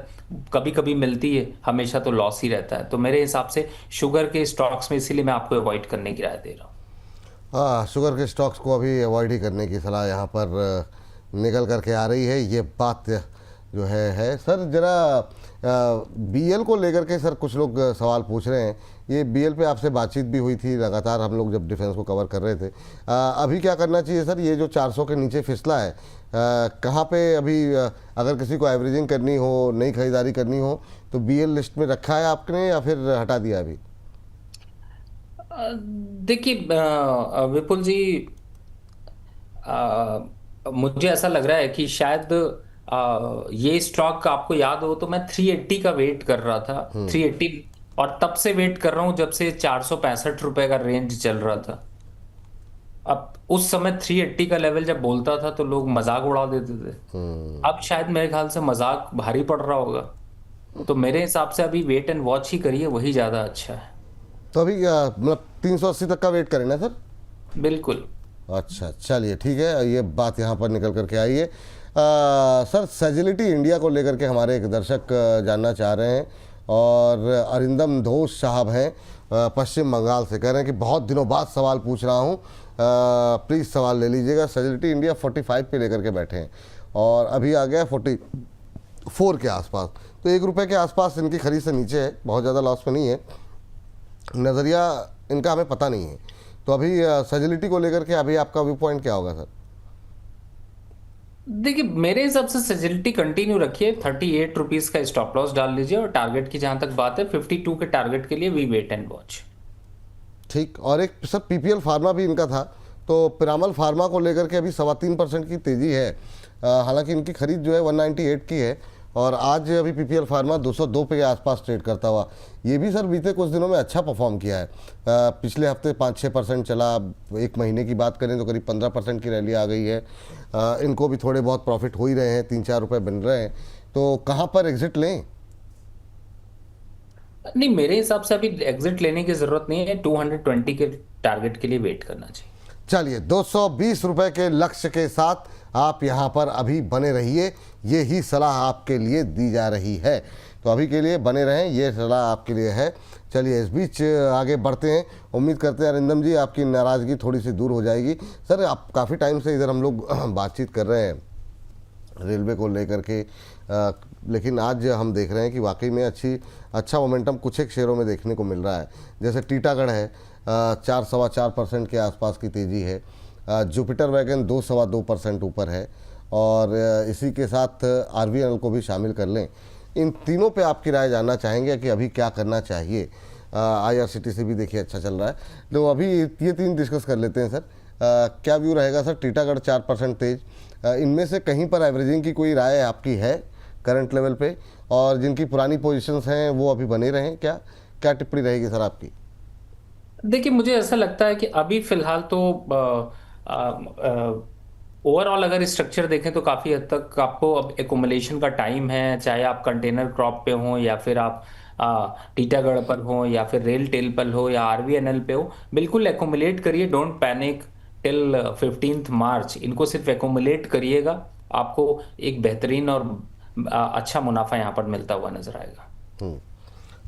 कभी कभी मिलती है, हमेशा तो लॉस ही रहता है। तो मेरे हिसाब से शुगर के स्टॉक्स में इसीलिए मैं आपको अवॉइड करने की राय दे रहा हूँ। हाँ, शुगर के स्टॉक्स को अभी अवॉइड ही करने की सलाह यहाँ पर निकल करके आ रही है। ये बात जो है सर, जरा बीएल को लेकर के सर कुछ लोग सवाल पूछ रहे हैं। ये बीएल पे आपसे बातचीत भी हुई थी लगातार, हम लोग जब डिफेंस को कवर कर रहे थे। अभी क्या करना चाहिए सर? ये जो 400 के नीचे फिसला है, कहाँ पे अभी अगर किसी को एवरेजिंग करनी हो, नई खरीदारी करनी हो, तो बीएल लिस्ट में रखा है आपने या फिर हटा दिया अभी? देखिए विपुल जी, मुझे ऐसा लग रहा है कि शायद ये स्टॉक आपको याद हो तो मैं 380 का वेट कर रहा था, 380, और तब से वेट कर रहा हूं जब से 465 रुपए का रेंज चल रहा था। अब उस समय 380 का लेवल जब बोलता था तो लोग मजाक उड़ा देते थे। अब शायद मेरे ख्याल से मजाक भारी पड़ रहा होगा। तो मेरे हिसाब से अभी वेट एंड वॉच ही करिए, वही ज्यादा अच्छा है। तो अभी मतलब 380 तक का वेट करें ना सर? बिल्कुल। अच्छा, चलिए ठीक है, ये बात यहाँ पर निकल करके आई है। सर, सेजिलिटी इंडिया को लेकर के हमारे एक दर्शक जानना चाह रहे हैं, और अरिंदम घोष साहब हैं पश्चिम बंगाल से, कह रहे हैं कि बहुत दिनों बाद सवाल पूछ रहा हूँ, प्लीज़ सवाल ले लीजिएगा। सेजिलिटी इंडिया 45 पे लेकर के बैठे हैं और अभी आ गया 44 के आसपास, तो ₹1 के आसपास इनकी खरीद से नीचे है, बहुत ज़्यादा लॉस में नहीं है। नज़रिया इनका हमें पता नहीं है, तो अभी सेजिलिटी को लेकर के अभी आपका व्यू पॉइंट क्या होगा सर? देखिए मेरे हिसाब से सेजिलिटी कंटिन्यू रखिए, 38 रुपीज का स्टॉप लॉस डाल लीजिए, और टारगेट की जहां तक बात है 52 के टारगेट के लिए वी वेट एंड वॉच। ठीक, और एक सर पीपीएल फार्मा भी इनका था, तो पिरामल फार्मा को लेकर के अभी 3.25% की तेज़ी है। हालांकि इनकी खरीद जो है 198 की है, और आज अभी पीपीएल फार्मा 202 पे के आसपास ट्रेड करता हुआ, ये भी सर बीते कुछ दिनों में अच्छा परफॉर्म किया है। पिछले हफ्ते 5-6% चला, एक महीने की बात करें तो करीब 15% की रैली आ गई है। इनको भी थोड़े बहुत प्रॉफिट हो ही रहे हैं, 3-4 रुपये बन रहे हैं, तो कहाँ पर एग्जिट लें? नहीं, मेरे हिसाब से अभी एग्जिट लेने की जरूरत नहीं है, 220 के टारगेट के लिए वेट करना चाहिए। चलिए, 220 रुपये के लक्ष्य के साथ आप यहाँ पर अभी बने रहिए, ये ही सलाह आपके लिए दी जा रही है, तो अभी के लिए बने रहें, ये सलाह आपके लिए है। चलिए इस बीच आगे बढ़ते हैं, उम्मीद करते हैं अरिंदम जी आपकी नाराज़गी थोड़ी सी दूर हो जाएगी। सर, आप काफ़ी टाइम से इधर हम लोग बातचीत कर रहे हैं रेलवे को लेकर के, लेकिन आज हम देख रहे हैं कि वाकई में अच्छा मोमेंटम कुछ एक शेयरों में देखने को मिल रहा है। जैसे टीटागढ़ है, 4-4.25% के आसपास की तेज़ी है। जुपिटर वैगन 2-2.25% ऊपर है, और इसी के साथ आरवीएनएल को भी शामिल कर लें। इन तीनों पे आपकी राय जानना चाहेंगे कि अभी क्या करना चाहिए। आईआरसीटीसी भी देखिए अच्छा चल रहा है, तो अभी ये 3 डिस्कस कर लेते हैं सर। क्या व्यू रहेगा सर? टीटागढ़ 4% तेज, इनमें से कहीं पर एवरेजिंग की कोई राय आपकी है करंट लेवल पे, और जिनकी पुरानी पोजीशंस हैं वो अभी बने रहें, क्या टिप्पणी रहेगी सर आपकी? देखिए मुझे ऐसा लगता है कि अभी फिलहाल तो ओवरऑल अगर स्ट्रक्चर देखें तो काफ़ी हद तक आपको अब एकोमुलेशन का टाइम है, चाहे आप कंटेनर क्रॉप पे हो, या फिर आप टीटागढ़ पर हो, या फिर रेल टेल पर हो, या आरवीएनएल पे हो। बिल्कुल एकोमुलेट करिए, डोंट पैनिक टिल 15 मार्च। इनको सिर्फ एकोमुलेट करिएगा, आपको एक बेहतरीन और अच्छा मुनाफा यहाँ पर मिलता हुआ नजर आएगा।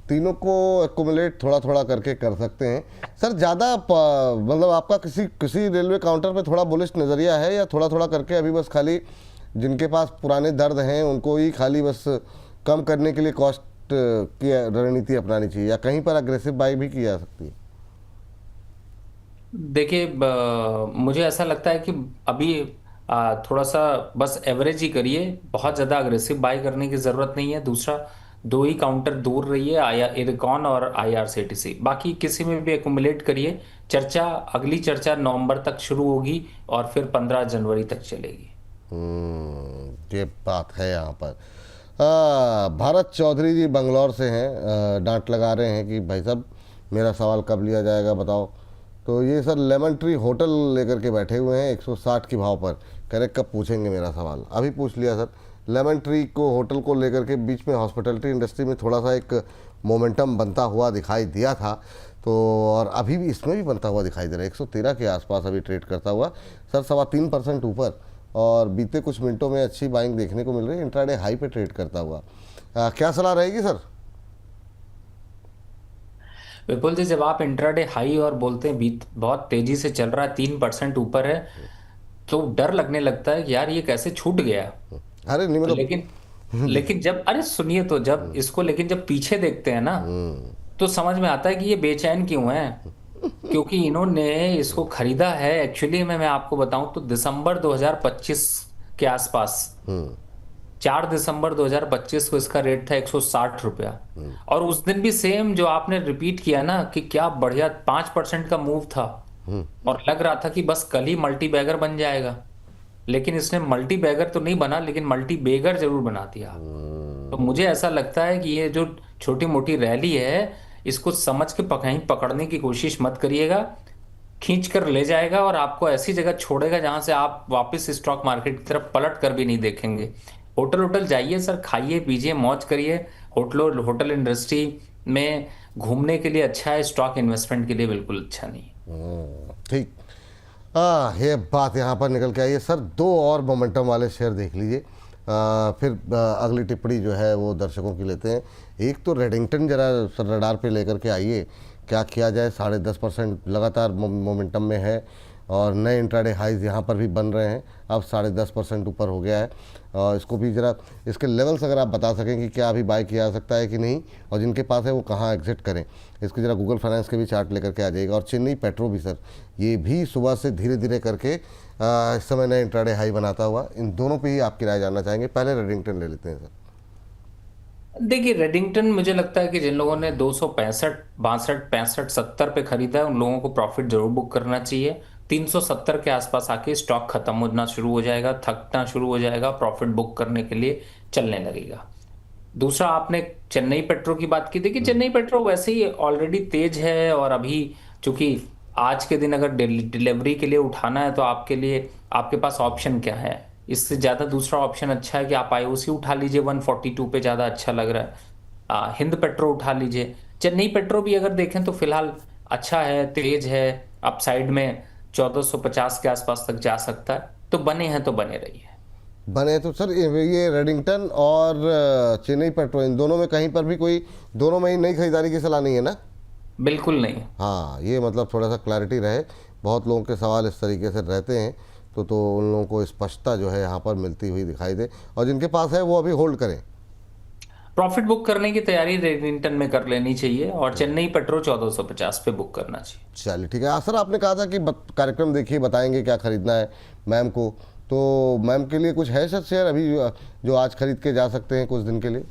तीनों को एक्युमुलेट थोड़ा थोड़ा करके कर सकते हैं सर। ज़्यादा मतलब आपका किसी रेलवे काउंटर पे थोड़ा बुलिश नज़रिया है, या थोड़ा थोड़ा करके अभी बस खाली जिनके पास पुराने दर्द हैं उनको ही खाली बस कम करने के लिए कॉस्ट की रणनीति अपनानी चाहिए, या कहीं पर अग्रेसिव बाई भी की जा सकती है? देखिए मुझे ऐसा लगता है कि अभी थोड़ा सा बस एवरेज ही करिए, बहुत ज़्यादा अग्रेसिव बाई करने की ज़रूरत नहीं है। दूसरा, 2 ही काउंटर दूर रहिए, इरकॉन और आईआरसीटीसी, बाकी किसी में भी एक्युमुलेट करिए। अगली चर्चा नवंबर तक शुरू होगी और फिर 15 जनवरी तक चलेगी। ये बात है यहाँ पर। भारत चौधरी जी बंगलौर से हैं, डांट लगा रहे हैं कि भाई साहब मेरा सवाल कब लिया जाएगा बताओ। तो ये सर लेमन ट्री होटल लेकर के बैठे हुए हैं 160 के भाव पर, कह रहे कब पूछेंगे मेरा सवाल। अभी पूछ लिया सर। लेमन ट्री को होटल को लेकर के बीच में हॉस्पिटैलिटी इंडस्ट्री में थोड़ा सा एक मोमेंटम बनता हुआ दिखाई दिया था, तो और अभी भी इसमें भी बनता हुआ दिखाई दे रहा है। 113 के आसपास अभी ट्रेड करता हुआ सर, 3.25% ऊपर, और बीते कुछ मिनटों में अच्छी बाइंग देखने को मिल रही है, इंट्राडे हाई पे ट्रेड करता हुआ। क्या सलाह रहेगी सर? विपुल जी, जब आप इंट्राडे हाई और बोलते हैं बीत बहुत तेजी से चल रहा है, 3% ऊपर है, तो डर लगने लगता है कि यार ये कैसे छूट गया। अरे नहीं मतलब लेकिन लेकिन जब, अरे सुनिए, तो जब इसको, लेकिन जब पीछे देखते हैं ना, तो समझ में आता है कि ये बेचैन क्यों है। क्योंकि इन्होंने इसको खरीदा है, एक्चुअली मैं आपको बताऊं तो दिसंबर 2025 के आसपास, 4 दिसंबर 2025 को इसका रेट था 160 रुपया। और उस दिन भी सेम जो आपने रिपीट किया ना कि क्या बढ़िया 5% का मूव था, और लग रहा था कि बस कल ही मल्टी बैगर बन जाएगा। लेकिन इसने मल्टी बैगर तो नहीं बना, लेकिन मल्टी बेगर जरूर बना दिया। तो मुझे ऐसा लगता है कि ये जो छोटी मोटी रैली है, इसको समझ के कहीं पकड़ने की कोशिश मत करिएगा। खींच कर ले जाएगा और आपको ऐसी जगह छोड़ेगा जहां से आप वापस स्टॉक मार्केट की तरफ पलट कर भी नहीं देखेंगे। होटल होटल जाइए सर, खाइए पीजिए मौज करिए। होटल इंडस्ट्री में घूमने के लिए अच्छा है, स्टॉक इन्वेस्टमेंट के लिए बिल्कुल अच्छा नहीं। ठीक। ये बात यहाँ पर निकल के आई है सर। 2 और मोमेंटम वाले शेयर देख लीजिए, फिर अगली टिप्पणी जो है वो दर्शकों की लेते हैं। एक तो रेडिंगटन, जरा सर रडार पे लेकर के आइए, क्या किया जाए। 10.5% लगातार मोमेंटम में है और नए इंट्राडे हाइज यहाँ पर भी बन रहे हैं, अब 10.5% ऊपर हो गया है। और इसको भी ज़रा इसके लेवल्स अगर आप बता सकें कि क्या अभी बाय किया जा सकता है कि नहीं, और जिनके पास है वो कहाँ एग्जिट करें, इसकी ज़रा गूगल फाइनेंस के भी चार्ट लेकर के आ जाएगा। और चेन्नई पेट्रो भी सर, ये भी सुबह से धीरे धीरे करके इस समय नए इंट्राडे हाई बनाता हुआ, इन दोनों पे ही आपकी राय जानना चाहेंगे। पहले रेडिंगटन ले लेते हैं सर। देखिए, रेडिंगटन मुझे लगता है कि जिन लोगों ने 265, 62, 65, 70 पे खरीदा है, उन लोगों को प्रॉफिट जरूर बुक करना चाहिए। 370 के आसपास आके स्टॉक खत्म होना शुरू हो जाएगा, थकना शुरू हो जाएगा, प्रॉफिट बुक करने के लिए चलने लगेगा। दूसरा, आपने चेन्नई पेट्रो की बात की। देखिए, चेन्नई पेट्रो वैसे ही ऑलरेडी तेज है, और अभी चूंकि आज के दिन अगर डिलीवरी के लिए उठाना है तो आपके लिए, आपके पास ऑप्शन क्या है? इससे ज़्यादा दूसरा ऑप्शन अच्छा है कि आप आईओसी उठा लीजिए, 142 पे ज़्यादा अच्छा लग रहा है। हिंद पेट्रो उठा लीजिए। चेन्नई पेट्रो भी अगर देखें तो फिलहाल अच्छा है, तेज है, अपसाइड में 1450 के आसपास तक जा सकता है। तो बने हैं तो बने रहिए। बने तो सर ये रेडिंगटन और चेन्नई पेट्रो, इन दोनों में कहीं पर भी कोई, दोनों में ही नई खरीदारी की सलाह नहीं है ना? बिल्कुल नहीं। हाँ, ये मतलब थोड़ा सा क्लैरिटी रहे। बहुत लोगों के सवाल इस तरीके से रहते हैं, तो उन लोगों को स्पष्टता जो है यहाँ पर मिलती हुई दिखाई दे, और जिनके पास है वो अभी होल्ड करें। प्रॉफिट बुक करने की तैयारी रेडिंगटन में कर लेनी चाहिए, और चेन्नई पेट्रो 1450 पे बुक करना चाहिए। चलिए ठीक है। सर आपने कहा था कि कार्यक्रम देखिए, बताएंगे क्या खरीदना है मैम को, तो मैम के लिए कुछ है सर शेयर अभी जो आज खरीद के जा सकते हैं कुछ दिन के लिए?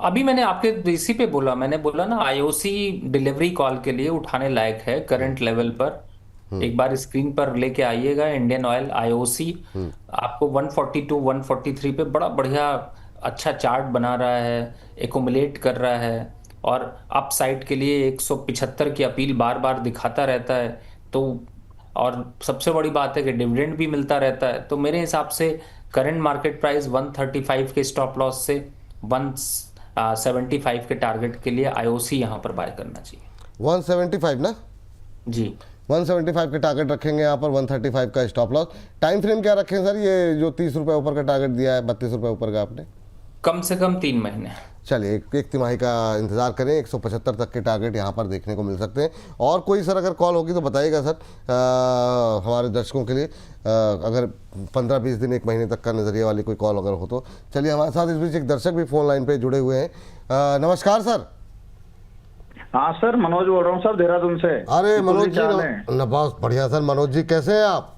अभी मैंने आपके इसी पे बोला, मैंने बोला ना, आईओसी डिलीवरी कॉल के लिए उठाने लायक है करंट लेवल पर। एक बार स्क्रीन पर लेके आइएगा, इंडियन ऑयल आईओसी आपको 142, 143 पे बड़ा बढ़िया अच्छा चार्ट बना रहा है, एकुमुलेट कर रहा है, और अप साइड के लिए 175 की अपील बार बार दिखाता रहता है। तो और सबसे बड़ी बात है कि डिविडेंड भी मिलता रहता है। तो मेरे हिसाब से करंट मार्केट प्राइस 135 के स्टॉप लॉस से 175 के टारगेट के लिए आईओसी यहाँ पर बाय करना चाहिए। 175 ना जी, 175 के टारगेट रखेंगे यहाँ पर, 135 का स्टॉप लॉस। टाइम फ्रेम क्या रखें सर? ये जो 30 रुपये ऊपर का टारगेट दिया है, 32 रुपये ऊपर का आपने, कम से कम 3 महीने। चलिए एक तिमाही का इंतजार करें। 175 तक के टारगेट यहाँ पर देखने को मिल सकते हैं। और कोई सर अगर कॉल होगी तो बताइएगा सर, हमारे दर्शकों के लिए, अगर 15-20 दिन 1 महीने तक का नज़रिए वाली कोई कॉल अगर हो तो। चलिए, हमारे साथ इस बीच एक दर्शक भी फोन लाइन पे जुड़े हुए हैं। नमस्कार सर। हाँ सर, मनोज बोल रहा हूँ सर, देहरादून से। अरे मनोज जी, है? बहुत बढ़िया सर। मनोज जी कैसे हैं आप?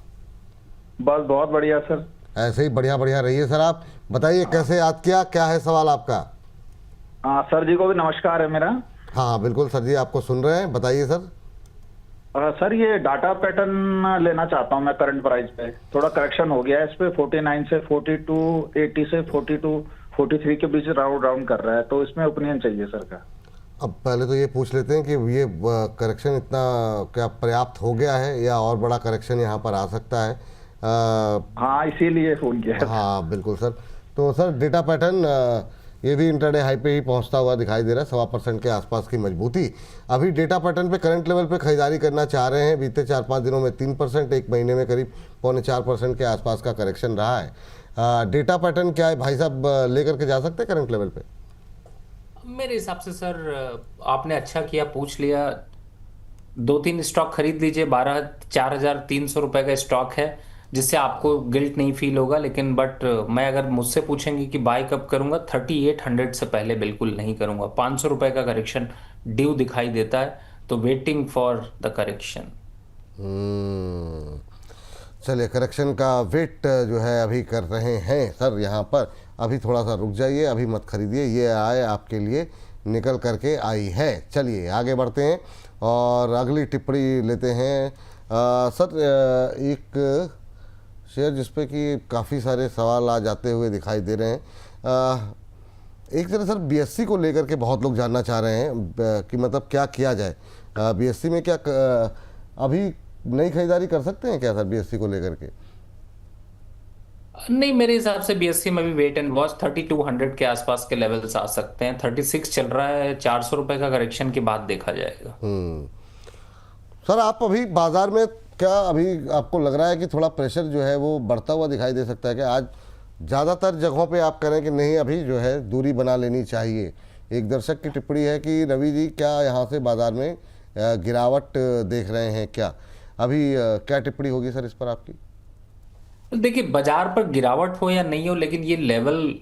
बस बहुत बढ़िया सर। ऐसे ही बढ़िया बढ़िया रहिए सर। आप बताइए कैसे याद किया, क्या है सवाल आपका? हाँ सर जी को भी नमस्कार है मेरा। हाँ बिल्कुल सर जी, आपको सुन रहे हैं, बताइए सर। सर ये डाटा पैटर्न लेना चाहता हूँ मैं करंट प्राइस पे। थोड़ा करेक्शन हो गया है इस पे, 49 से 42, 80 से 42, 43 के बीच राउंड कर रहा है। तो इसमें ओपिनियन चाहिए सर का। अब पहले तो ये पूछ लेते हैं कि ये करेक्शन इतना क्या पर्याप्त हो गया है, या और बड़ा करेक्शन यहाँ पर आ सकता है? हाँ, इसीलिए फोन किया। हाँ बिल्कुल सर। तो सर डेटा पैटर्न ये भी इंटरडे हाई पे ही पहुंचता हुआ दिखाई दे रहा है, 1.25% के आसपास की मजबूती। अभी डेटा पैटर्न पे करंट लेवल पे खरीदारी करना चाह रहे हैं। बीते 4-5 दिनों में 3%, 1 महीने में करीब 3.25% के आसपास का करेक्शन रहा है। डेटा पैटर्न क्या है भाई साहब, लेकर के जा सकते हैं करंट लेवल पे? मेरे हिसाब से सर आपने अच्छा किया पूछ लिया। 2-3 स्टॉक खरीद लीजिए। 4,300 रुपए का स्टॉक है, जिससे आपको गिल्ट नहीं फील होगा। लेकिन बट मैं अगर मुझसे पूछेंगे कि बाय कब करूंगा, 3800 से पहले बिल्कुल नहीं करूंगा। 500 रुपए का करेक्शन ड्यू दिखाई देता है, तो वेटिंग फॉर द करेक्शन। चलिए, करेक्शन का वेट जो है अभी कर रहे हैं सर यहाँ पर। अभी थोड़ा सा रुक जाइए, अभी मत खरीदिए, ये आय आपके लिए निकल करके आई है। चलिए आगे बढ़ते हैं और अगली टिप्पणी लेते हैं। सर एक शेयर जिस पे कि काफ़ी सारे सवाल आज आते हुए दिखाई दे रहे हैं। एक तरह सर बीएससी को लेकर के बहुत लोग जानना चाह रहे हैं कि मतलब क्या किया जाए बीएससी में, क्या अभी नई खरीदारी कर सकते हैं क्या सर बीएससी को लेकर के? नहीं, मेरे हिसाब से बीएससी में भी वेट एंड वॉच। 3200 के आसपास के लेवल्स आ सकते हैं। 36 चल रहा है। 400 रुपए का करेक्शन के बाद देखा जाएगा। सर आप अभी बाजार में क्या अभी आपको लग रहा है कि थोड़ा प्रेशर जो है वो बढ़ता हुआ दिखाई दे सकता है कि आज ज़्यादातर जगहों पे आप करें कि नहीं अभी जो है दूरी बना लेनी चाहिए? एक दर्शक की टिप्पणी है कि रवि जी क्या यहाँ से बाजार में गिरावट देख रहे हैं क्या? अभी क्या टिप्पणी होगी सर इस पर आपकी? देखिए, बाजार पर गिरावट हो या नहीं हो, लेकिन ये लेवल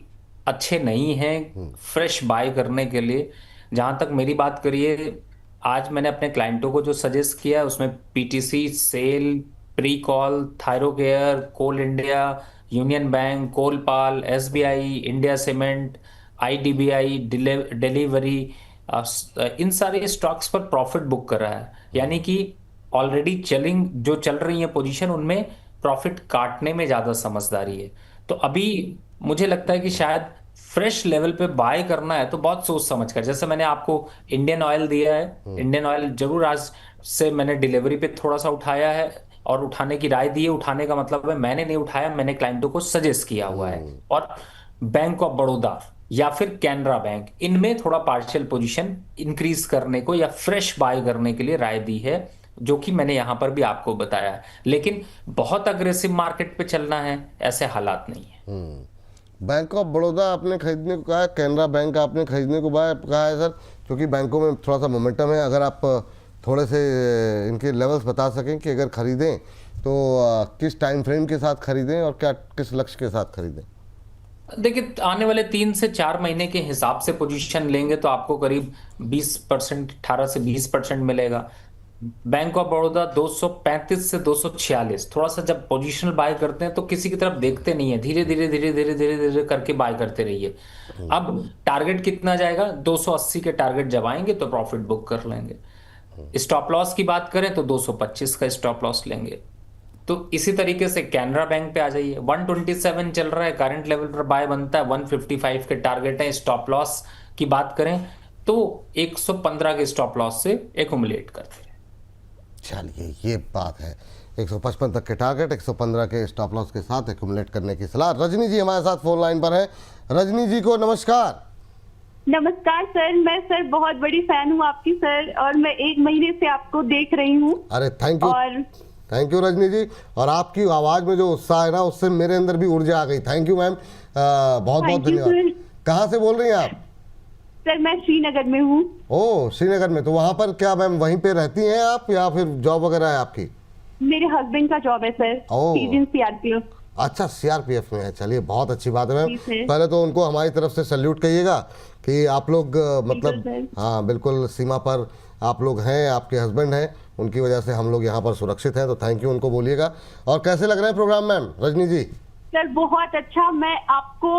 अच्छे नहीं हैं फ्रेश बाय करने के लिए। जहां तक मेरी बात करिए, आज मैंने अपने क्लाइंटों को जो सजेस्ट किया है उसमें PTC, SAIL, Pricol, Thyrocare, Coal India, Union Bank, Colpal, SBI, India Cement, IDBI, Delhivery, इन सारे स्टॉक्स पर प्रॉफिट बुक कर रहा है। यानी कि ऑलरेडी जो चल रही है पोजीशन, उनमें प्रॉफिट काटने में ज्यादा समझदारी है। तो अभी मुझे लगता है कि शायद फ्रेश लेवल पे बाय करना है तो बहुत सोच समझ कर, जैसे मैंने आपको इंडियन ऑयल दिया है। इंडियन ऑयल जरूर आज से मैंने डिलीवरी पे थोड़ा सा उठाया है और उठाने की राय दी है। उठाने का मतलब है मैंने नहीं उठाया, मैंने क्लाइंटों को सजेस्ट किया हुआ है। और बैंक ऑफ बड़ौदा या फिर कैनरा बैंक, इनमें थोड़ा पार्शियल पोजीशन इंक्रीज करने को या फ्रेश बाय करने के लिए राय दी है, जो कि मैंने यहां पर भी आपको बताया है। लेकिन बहुत अग्रेसिव मार्केट पे चलना है, ऐसे हालात नहीं है। बैंक ऑफ बड़ौदा आपने खरीदने को कहा है, कैनरा बैंक आपने खरीदने को कहा है सर, क्योंकि बैंकों में थोड़ा सा मोमेंटम है। अगर आप थोड़े से इनके लेवल्स बता सकें कि अगर खरीदें तो किस टाइम फ्रेम के साथ खरीदें और क्या किस लक्ष्य के साथ खरीदें? देखिए, आने वाले 3 से 4 महीने के हिसाब से पोजीशन लेंगे तो आपको करीब 20%, 18 से 20% मिलेगा। बैंक ऑफ बड़ौदा 235 से 246, थोड़ा सा जब पोजीशनल बाय करते हैं तो किसी की तरफ देखते नहीं है, धीरे धीरे धीरे धीरे धीरे धीरे करके बाय करते रहिए। अब टारगेट कितना जाएगा? 280 के टारगेट जब आएंगे तो प्रॉफिट बुक कर लेंगे। स्टॉप लॉस की बात करें तो 225 का स्टॉप लॉस लेंगे। तो इसी तरीके से कैनरा बैंक पे आ जाइए। 127 चल रहा है, करंट लेवल पर बाय बनता है। 155 के टारगेट है। स्टॉप लॉस की बात करें तो 115 के स्टॉप लॉस से एक्यूमुलेट करते हैं। चलिए, ये बात है। 155 तक के टारगेट, 115 के स्टॉप लॉस के साथ एक्यूमुलेट करने की सलाह। रजनी जी हमारे साथ फोन लाइन पर है। रजनी जी को नमस्कार। नमस्कार सर, मैं सर बहुत बड़ी फैन हूँ आपकी सर, और मैं 1 महीने से आपको देख रही हूँ। अरे थैंक यू, और थैंक यू रजनी जी। और आपकी आवाज़ में जो उत्साह है ना, उससे मेरे अंदर भी ऊर्जा आ गई। थैंक यू मैम, बहुत बहुत धन्यवाद। कहाँ से बोल रही हैं आप? सर मैं श्रीनगर में हूँ। ओह, श्रीनगर में। तो वहाँ पर क्या मैम वहीं पे रहती हैं आप या फिर जॉब वगैरह है आपकी? मेरे हस्बैंड का जॉब है सर, ओह। सीजन सीआरपीएफ। अच्छा, सीआरपीएफ में है। चलिए, बहुत अच्छी बात है मैम। जी सर। पहले तो उनको हमारी तरफ से सैल्यूट कहिएगा कि आप लोग मतलब सर। हाँ बिल्कुल सीमा पर आप लोग हैं, आपके हस्बैंड हैं, उनकी वजह से हम लोग यहाँ पर सुरक्षित हैं। तो थैंक यू उनको बोलिएगा। और कैसे लग रहे हैं प्रोग्राम मैम रजनी जी? सर बहुत अच्छा। मैं आपको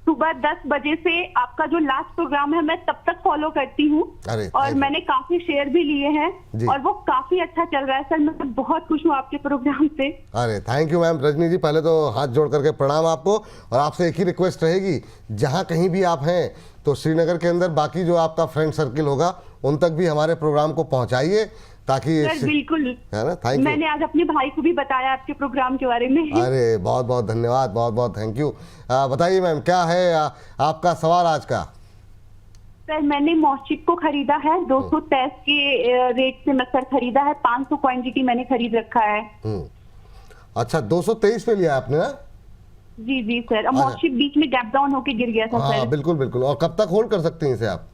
सुबह 10 बजे से आपका जो लास्ट प्रोग्राम है मैं तब तक फॉलो करती हूँ, अरे, और thank you। मैंने काफी शेयर भी लिए जी। हैं और वो काफी अच्छा चल रहा है सर। मैं बहुत खुश हूँ आपके प्रोग्राम से। अरे थैंक यू मैम। रजनी जी, पहले तो हाथ जोड़ करके प्रणाम आपको। और आपसे एक ही रिक्वेस्ट रहेगी, जहाँ कहीं भी आप हैं तो श्रीनगर के अंदर बाकी जो आपका फ्रेंड सर्किल होगा उन तक भी हमारे प्रोग्राम को पहुँचाइए, ताकि सर बिल्कुल है ना। Thank you. मैंने आज अपने भाई को भी बताया आपके प्रोग्राम के बारे में। अरे बहुत बहुत धन्यवाद, बहुत बहुत थैंक यू। बताइए मैम, क्या है आपका सवाल आज का? सर मैंने मॉस्चिक को खरीदा है 223 के रेट से मैं सर खरीदा है। 500 क्वांटिटी मैंने खरीद रखा है। अच्छा, 223 पे लिया आपने ना? जी जी सर, अब मॉस्टिप बीच में गैप डाउन होके गिर गया था हाँ सर। बिल्कुल बिल्कुल। और कब तक होल्ड कर सकते हैं इसे आप?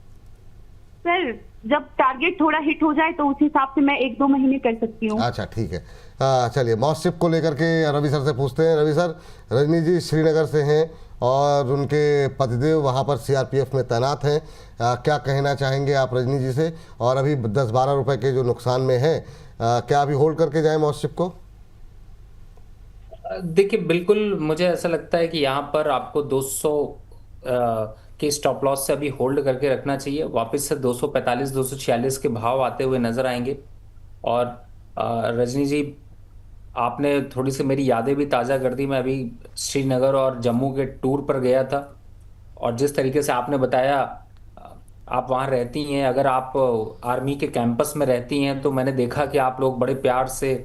सर जब टारगेट थोड़ा हिट हो जाए तो उस हिसाब से मैं 1-2 महीने कर सकती हूँ। अच्छा ठीक है। चलिए मॉस्टिप को लेकर के रवि सर से पूछते हैं। रवि सर, रजनी जी श्रीनगर से हैं और उनके पतिदेव वहाँ पर सीआरपीएफ में तैनात हैं। क्या कहना चाहेंगे आप रजनी जी से? और अभी 10-12 रुपए के जो नुकसान में हैं, क्या अभी होल्ड करके जाएं मॉस्टिप को? देखिए बिल्कुल, मुझे ऐसा लगता है कि यहाँ पर आपको 200 के स्टॉप लॉस से अभी होल्ड करके रखना चाहिए। वापस से 245 246 के भाव आते हुए नजर आएंगे। और रजनी जी, आपने थोड़ी सी मेरी यादें भी ताज़ा कर दी। मैं अभी श्रीनगर और जम्मू के टूर पर गया था, और जिस तरीके से आपने बताया, आप वहाँ रहती हैं, अगर आप आर्मी के कैंपस में रहती हैं तो मैंने देखा कि आप लोग बड़े प्यार से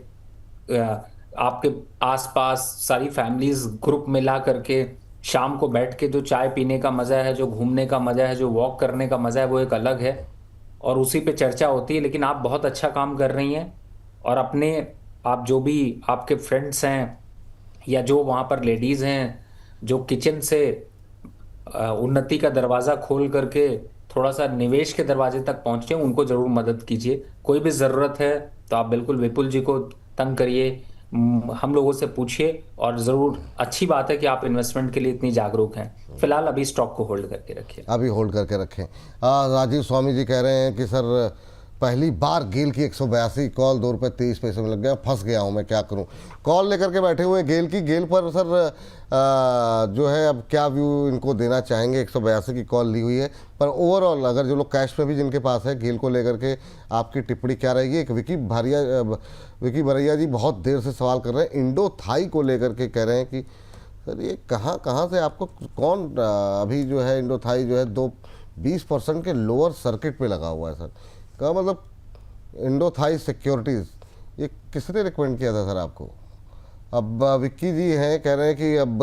आपके आसपास सारी फैमिलीज ग्रुप मिला करके शाम को बैठ के जो चाय पीने का मज़ा है, जो घूमने का मज़ा है, जो वॉक करने का मज़ा है, वो एक अलग है और उसी पे चर्चा होती है। लेकिन आप बहुत अच्छा काम कर रही हैं, और अपने आप जो भी आपके फ्रेंड्स हैं या जो वहाँ पर लेडीज़ हैं जो किचन से उन्नति का दरवाज़ा खोल करके थोड़ा सा निवेश के दरवाजे तक पहुँचे, उनको ज़रूर मदद कीजिए। कोई भी ज़रूरत है तो आप बिल्कुल विपुल जी को तंग करिए, हम लोगों से पूछिए। और ज़रूर अच्छी बात है कि आप इन्वेस्टमेंट के लिए इतनी जागरूक हैं। फिलहाल अभी स्टॉक को होल्ड करके रखिए। अभी होल्ड करके रखें। राजीव स्वामी जी कह रहे हैं कि सर पहली बार गेल की 182 कॉल 2 रुपये 23 पैसे में लग गया, फंस गया हूँ मैं, क्या करूँ? कॉल लेकर के बैठे हुए गेल की। गेल पर सर जो है अब क्या व्यू इनको देना चाहेंगे? 182 की कॉल ली हुई है, पर ओवरऑल अगर जो लोग कैश में भी जिनके पास है, गेल को लेकर के आपकी टिप्पणी क्या रहेगी? एक विकी भरैया जी बहुत देर से सवाल कर रहे हैं इंडो थाई को लेकर के, कह रहे हैं कि सर ये कहाँ से आपको कौन अभी जो है इंडो थाई जो है 20% के लोअर सर्किट पे लगा हुआ है सर? का मतलब इंडो थाई सिक्योरिटीज़ ये किसने रिकमेंड किया था सर आपको? अब विक्की जी हैं, कह रहे हैं कि अब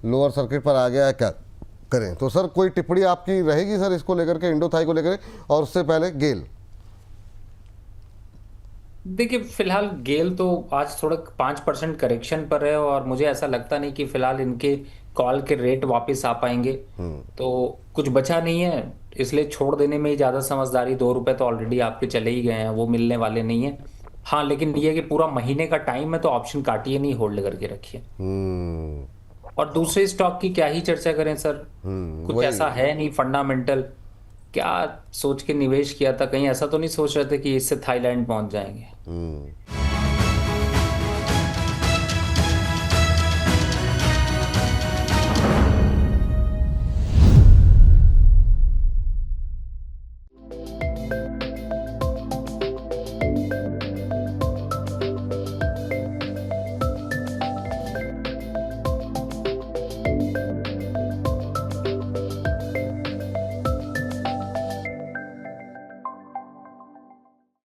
लोअर सर्किट पर आ गया है, क्या करें? तो सर कोई टिप्पणी आपकी रहेगी सर इसको लेकर के, इंडो थाई को लेकर? और उससे पहले गेल। देखिए फिलहाल गेल तो आज थोड़ा 5% करेक्शन पर है, और मुझे ऐसा लगता नहीं कि फिलहाल इनके कॉल के रेट वापस आ पाएंगे। तो कुछ बचा नहीं है, इसलिए छोड़ देने में ही ज़्यादा समझदारी। 2 रुपए तो ऑलरेडी आपके चले ही गए हैं, वो मिलने वाले नहीं है। हाँ, लेकिन ये कि पूरा महीने का टाइम है तो ऑप्शन काटिए नहीं, होल्ड करके रखिए। और दूसरे स्टॉक की क्या ही चर्चा करें सर, कुछ ऐसा है नहीं फंडामेंटल। क्या सोच के निवेश किया था? कहीं ऐसा तो नहीं सोच रहे थे कि इससे थाईलैंड पहुंच जाएंगे?